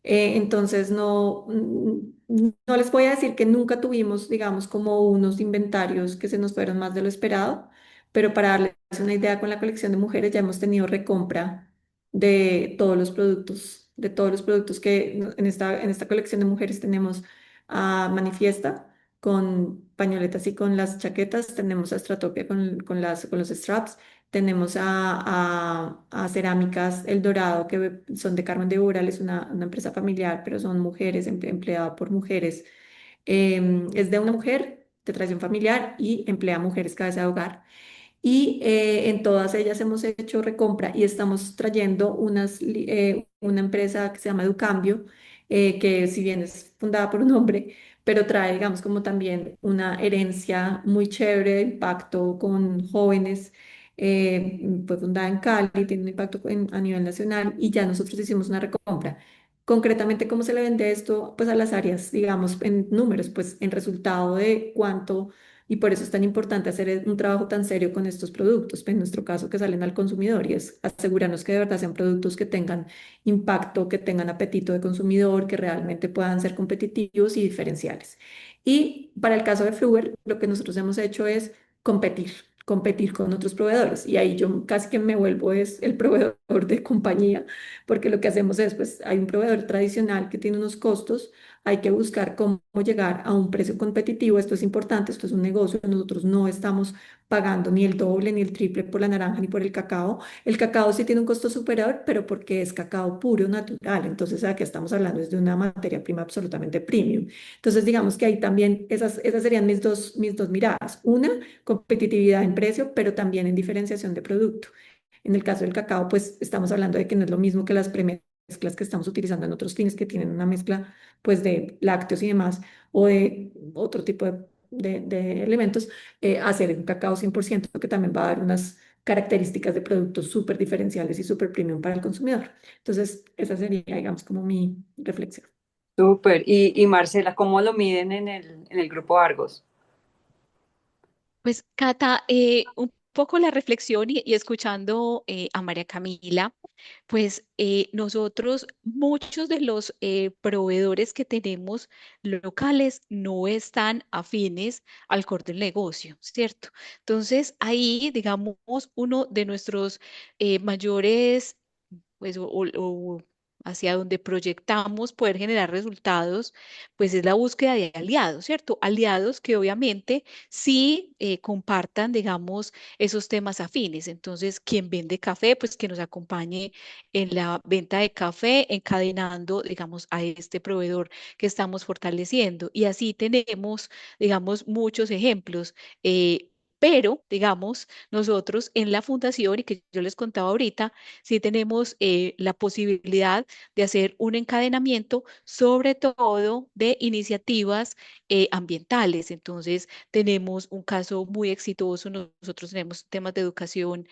Speaker 4: Entonces, no les voy a decir que nunca tuvimos, digamos, como unos inventarios que se nos fueron más de lo esperado, pero para darles una idea, con la colección de mujeres ya hemos tenido recompra de todos los productos que en esta colección de mujeres tenemos a Manifiesta con pañoletas y con las chaquetas, tenemos a Stratopia con los straps, tenemos a Cerámicas El Dorado, que son de Carmen de Ural, es una empresa familiar, pero son mujeres, empleada por mujeres. Es de una mujer de tradición familiar y emplea mujeres cabeza de hogar. Y en todas ellas hemos hecho recompra y estamos trayendo una empresa que se llama Educambio, que si bien es fundada por un hombre, pero trae, digamos, como también una herencia muy chévere de impacto con jóvenes. Fue fundada en Cali, tiene un impacto a nivel nacional y ya nosotros hicimos una recompra. Concretamente, ¿cómo se le vende esto? Pues a las áreas, digamos, en números, pues en resultado de cuánto, y por eso es tan importante hacer un trabajo tan serio con estos productos, en nuestro caso que salen al consumidor, y es asegurarnos que de verdad sean productos que tengan impacto, que tengan apetito de consumidor, que realmente puedan ser competitivos y diferenciales. Y para el caso de Fluer, lo que nosotros hemos hecho es competir, competir con otros proveedores. Y ahí yo casi que me vuelvo es el proveedor de compañía, porque lo que hacemos es, pues hay un proveedor tradicional que tiene unos costos, hay que buscar cómo llegar a un precio competitivo. Esto es importante, esto es un negocio. Nosotros no estamos pagando ni el doble ni el triple por la naranja ni por el cacao. El cacao sí tiene un costo superior, pero porque es cacao puro, natural. Entonces, aquí estamos hablando es de una materia prima absolutamente premium. Entonces, digamos que ahí también esas serían mis dos miradas. Una, competitividad en precio, pero también en diferenciación de producto. En el caso del cacao, pues estamos hablando de que no es lo mismo que las premezclas que estamos utilizando en otros fines que tienen una mezcla pues de lácteos y demás o de otro tipo de elementos, hacer un cacao 100% que también va a dar unas características de productos súper diferenciales y súper premium para el consumidor. Entonces, esa sería, digamos, como mi reflexión.
Speaker 3: Súper. Y Marcela, ¿cómo lo miden en el grupo Argos?
Speaker 5: Pues, Cata, un poco la reflexión y escuchando a María Camila, pues nosotros, muchos de los proveedores que tenemos locales no están afines al core del negocio, ¿cierto? Entonces, ahí, digamos, uno de nuestros mayores, pues, hacia donde proyectamos poder generar resultados, pues es la búsqueda de aliados, ¿cierto? Aliados que obviamente sí compartan, digamos, esos temas afines. Entonces, quien vende café, pues que nos acompañe en la venta de café, encadenando, digamos, a este proveedor que estamos fortaleciendo. Y así tenemos, digamos, muchos ejemplos. Pero, digamos, nosotros en la fundación, y que yo les contaba ahorita, sí tenemos la posibilidad de hacer un encadenamiento, sobre todo de iniciativas ambientales. Entonces, tenemos un caso muy exitoso. Nosotros tenemos temas de educación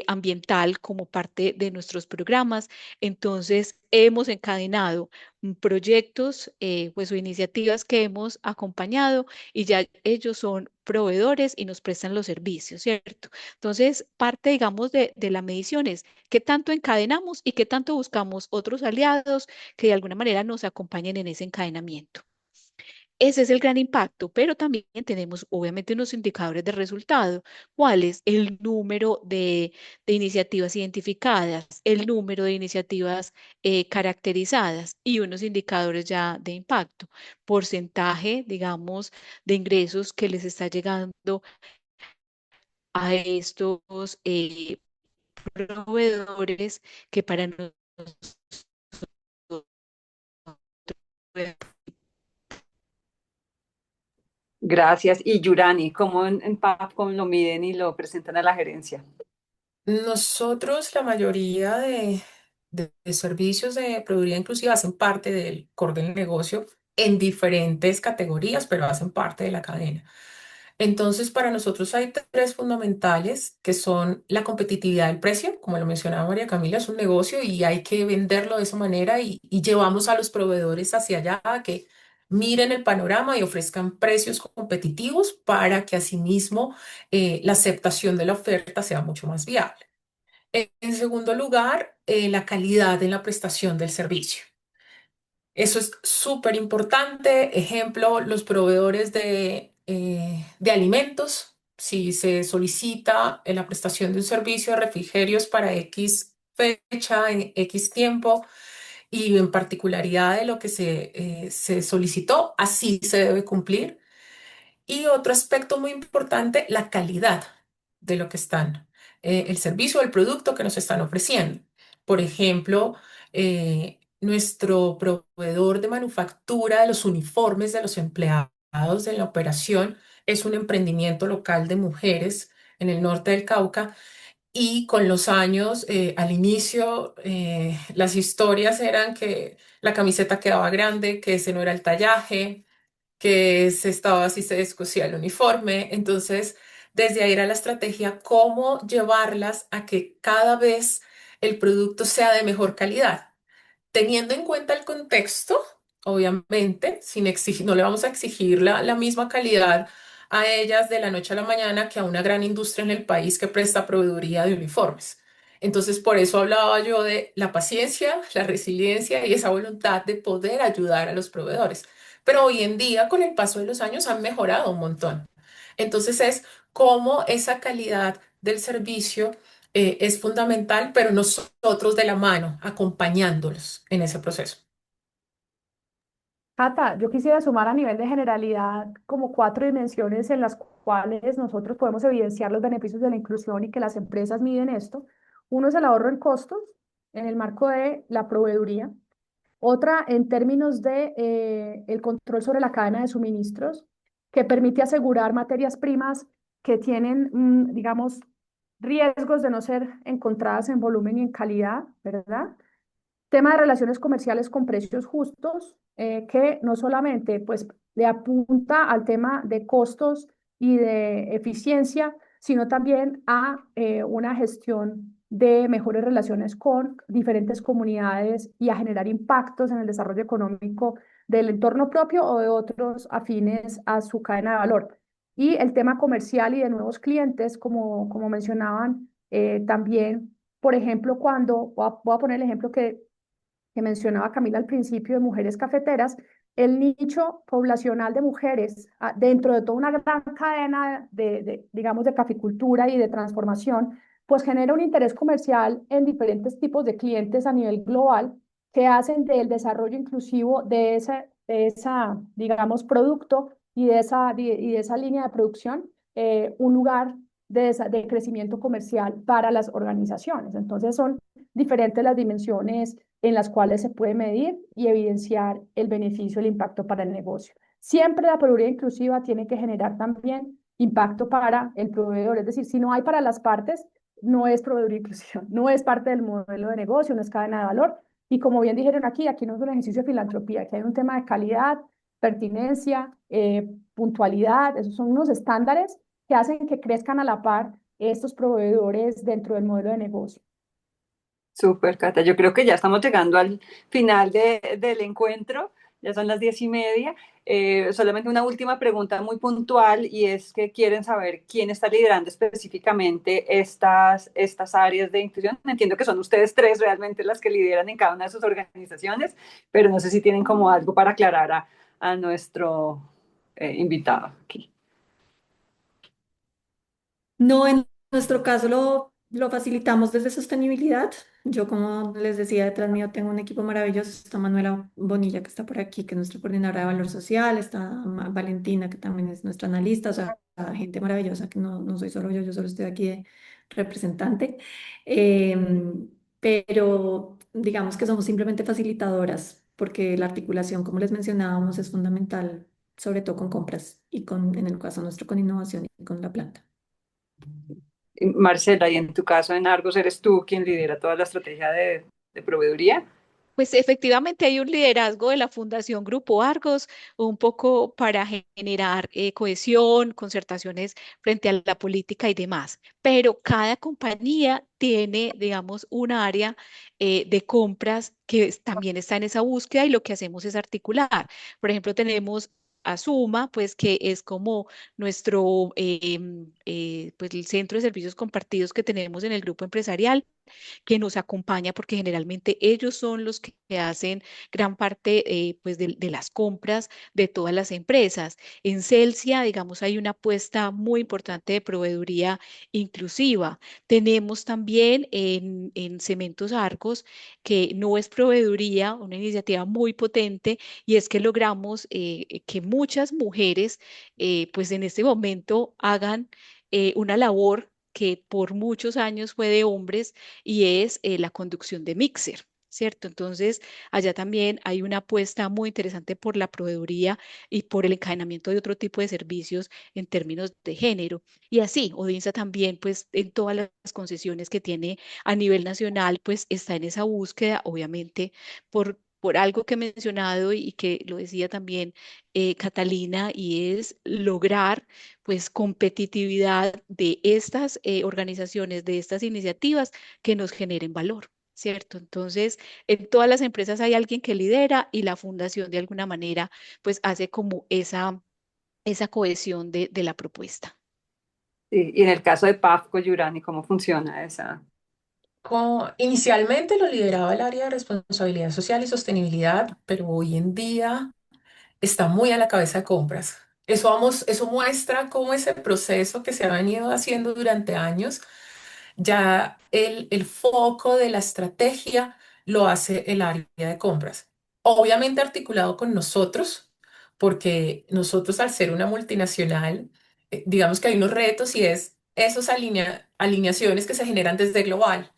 Speaker 5: ambiental como parte de nuestros programas. Entonces, hemos encadenado proyectos pues, o iniciativas que hemos acompañado y ya ellos son proveedores y nos prestan los servicios, ¿cierto? Entonces, parte, digamos, de la medición es qué tanto encadenamos y qué tanto buscamos otros aliados que de alguna manera nos acompañen en ese encadenamiento. Ese es el gran impacto, pero también tenemos obviamente unos indicadores de resultado. ¿Cuál es el número de iniciativas identificadas, el número de iniciativas caracterizadas y unos indicadores ya de impacto? Porcentaje, digamos, de ingresos que les está llegando a estos proveedores que para nosotros
Speaker 3: Gracias. Y Yurani, ¿cómo en Papcom lo miden y lo presentan a la gerencia?
Speaker 6: Nosotros, la mayoría de servicios de proveeduría inclusiva hacen parte del core del negocio en diferentes categorías, pero hacen parte de la cadena. Entonces, para nosotros hay tres fundamentales que son la competitividad del precio, como lo mencionaba María Camila, es un negocio y hay que venderlo de esa manera y llevamos a los proveedores hacia allá a que miren el panorama y ofrezcan precios competitivos para que asimismo la aceptación de la oferta sea mucho más viable. En segundo lugar, la calidad en la prestación del servicio. Eso es súper importante. Ejemplo, los proveedores de alimentos. Si se solicita la prestación de un servicio de refrigerios para X fecha, en X tiempo, y en particularidad de lo que se solicitó, así se debe cumplir. Y otro aspecto muy importante, la calidad de lo que están, el servicio o el producto que nos están ofreciendo. Por ejemplo, nuestro proveedor de manufactura de los uniformes de los empleados de la operación es un emprendimiento local de mujeres en el norte del Cauca y con los años, al inicio, las historias eran que la camiseta quedaba grande, que ese no era el tallaje, que se estaba así, se descosía el uniforme. Entonces, desde ahí era la estrategia, cómo llevarlas a que cada vez el producto sea de mejor calidad teniendo en cuenta el contexto, obviamente, sin exigir, no le vamos a exigir la misma calidad a ellas de la noche a la mañana que a una gran industria en el país que presta proveeduría de uniformes. Entonces, por eso hablaba yo de la paciencia, la resiliencia y esa voluntad de poder ayudar a los proveedores. Pero hoy en día, con el paso de los años, han mejorado un montón. Entonces, es cómo esa calidad del servicio es fundamental, pero nosotros de la mano, acompañándolos en ese proceso.
Speaker 1: Cata, yo quisiera sumar a nivel de generalidad como cuatro dimensiones en las cuales nosotros podemos evidenciar los beneficios de la inclusión y que las empresas miden esto. Uno es el ahorro en costos en el marco de la proveeduría. Otra en términos de el control sobre la cadena de suministros, que permite asegurar materias primas que tienen, digamos, riesgos de no ser encontradas en volumen y en calidad, ¿verdad? Tema de relaciones comerciales con precios justos, que no solamente pues, le apunta al tema de costos y de eficiencia, sino también a una gestión de mejores relaciones con diferentes comunidades y a generar impactos en el desarrollo económico del entorno propio o de otros afines a su cadena de valor. Y el tema comercial y de nuevos clientes, como mencionaban también, por ejemplo, cuando, voy a poner el ejemplo que mencionaba Camila al principio de mujeres cafeteras, el nicho poblacional de mujeres dentro de toda una gran cadena digamos, de caficultura y de transformación, pues genera un interés comercial en diferentes tipos de clientes a nivel global que hacen del desarrollo inclusivo de esa, digamos, producto y de esa línea de producción un lugar de crecimiento comercial para las organizaciones. Entonces son diferentes las dimensiones en las cuales se puede medir y evidenciar el beneficio, el impacto para el negocio. Siempre la proveeduría inclusiva tiene que generar también impacto para el proveedor, es decir, si no hay para las partes, no es proveeduría inclusiva, no es parte del modelo de negocio, no es cadena de valor. Y como bien dijeron aquí no es un ejercicio de filantropía, aquí hay un tema de calidad, pertinencia, puntualidad, esos son unos estándares que hacen que crezcan a la par estos proveedores dentro del modelo de negocio.
Speaker 3: Súper, Cata. Yo creo que ya estamos llegando al final del encuentro. Ya son las 10:30. Solamente una última pregunta muy puntual y es que quieren saber quién está liderando específicamente estas áreas de inclusión. Entiendo que son ustedes tres realmente las que lideran en cada una de sus organizaciones, pero no sé si tienen como algo para aclarar a nuestro invitado aquí.
Speaker 4: No, en nuestro caso lo facilitamos desde sostenibilidad. Yo, como les decía, detrás mío tengo un equipo maravilloso. Está Manuela Bonilla, que está por aquí, que es nuestra coordinadora de valor social. Está Valentina, que también es nuestra analista. O sea, gente maravillosa, que no soy solo yo solo estoy aquí de representante. Pero digamos que somos simplemente facilitadoras, porque la articulación, como les mencionábamos, es fundamental, sobre todo con compras y en el caso nuestro, con innovación y con la planta.
Speaker 3: Marcela, y en tu caso en Argos, ¿eres tú quien lidera toda la estrategia de proveeduría?
Speaker 5: Pues efectivamente hay un liderazgo de la Fundación Grupo Argos, un poco para generar cohesión, concertaciones frente a la política y demás. Pero cada compañía tiene, digamos, un área de compras que también está en esa búsqueda y lo que hacemos es articular. Por ejemplo, tenemos a Suma, pues que es como nuestro, pues el centro de servicios compartidos que tenemos en el grupo empresarial que nos acompaña porque generalmente ellos son los que hacen gran parte pues de las compras de todas las empresas. En Celsia, digamos, hay una apuesta muy importante de proveeduría inclusiva. Tenemos también en Cementos Arcos, que no es proveeduría, una iniciativa muy potente, y es que logramos que muchas mujeres, pues en este momento hagan una labor que por muchos años fue de hombres y es la conducción de mixer. ¿Cierto? Entonces, allá también hay una apuesta muy interesante por la proveeduría y por el encadenamiento de otro tipo de servicios en términos de género. Y así, Odinsa también, pues, en todas las concesiones que tiene a nivel nacional, pues, está en esa búsqueda, obviamente, por algo que he mencionado y que lo decía también Catalina, y es lograr pues competitividad de estas organizaciones, de estas iniciativas que nos generen valor, ¿cierto? Entonces, en todas las empresas hay alguien que lidera y la fundación de alguna manera pues hace como esa cohesión de la propuesta.
Speaker 3: Sí, y en el caso de Pafco Yurani, ¿cómo funciona esa?
Speaker 6: Inicialmente lo lideraba el área de responsabilidad social y sostenibilidad, pero hoy en día está muy a la cabeza de compras. Eso muestra cómo ese proceso que se ha venido haciendo durante años, ya el foco de la estrategia lo hace el área de compras. Obviamente articulado con nosotros, porque nosotros al ser una multinacional, digamos que hay unos retos y es esos alineaciones que se generan desde global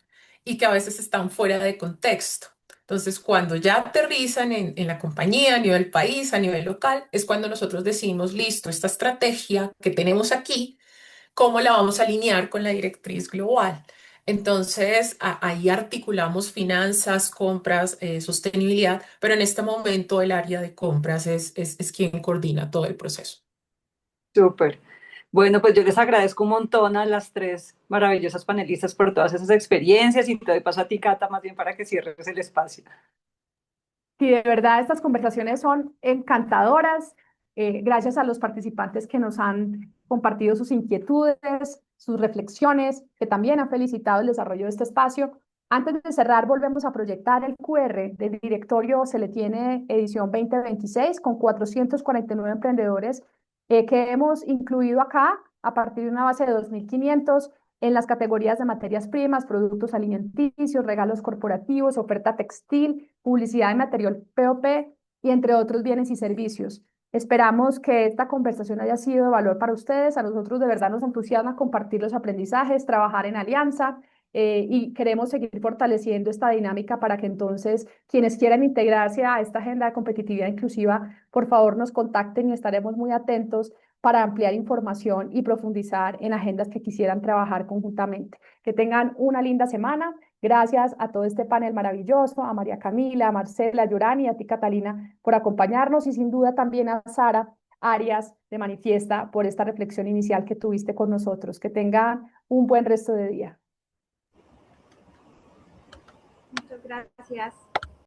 Speaker 6: y que a veces están fuera de contexto. Entonces, cuando ya aterrizan en la compañía, a nivel país, a nivel local, es cuando nosotros decimos, listo, esta estrategia que tenemos aquí, ¿cómo la vamos a alinear con la directriz global? Entonces, ahí articulamos finanzas, compras, sostenibilidad, pero en este momento el área de compras es quien coordina todo el proceso.
Speaker 3: Súper. Bueno, pues yo les agradezco un montón a las tres maravillosas panelistas por todas esas experiencias y te doy paso a ti, Cata, más bien para que cierres el espacio.
Speaker 1: Sí, de verdad, estas conversaciones son encantadoras. Gracias a los participantes que nos han compartido sus inquietudes, sus reflexiones, que también han felicitado el desarrollo de este espacio. Antes de cerrar, volvemos a proyectar el QR del directorio Se le tiene edición 2026 con 449 emprendedores que hemos incluido acá a partir de una base de 2.500 en las categorías de materias primas, productos alimenticios, regalos corporativos, oferta textil, publicidad de material POP y entre otros bienes y servicios. Esperamos que esta conversación haya sido de valor para ustedes. A nosotros de verdad nos entusiasma compartir los aprendizajes, trabajar en alianza y queremos seguir fortaleciendo esta dinámica para que entonces quienes quieran integrarse a esta agenda de competitividad inclusiva, por favor nos contacten y estaremos muy atentos para ampliar información y profundizar en agendas que quisieran trabajar conjuntamente. Que tengan una linda semana. Gracias a todo este panel maravilloso, a María Camila, a Marcela, a Yorani, a ti Catalina por acompañarnos y sin duda también a Sara Arias de Manifiesta por esta reflexión inicial que tuviste con nosotros. Que tengan un buen resto de día.
Speaker 7: Muchas gracias.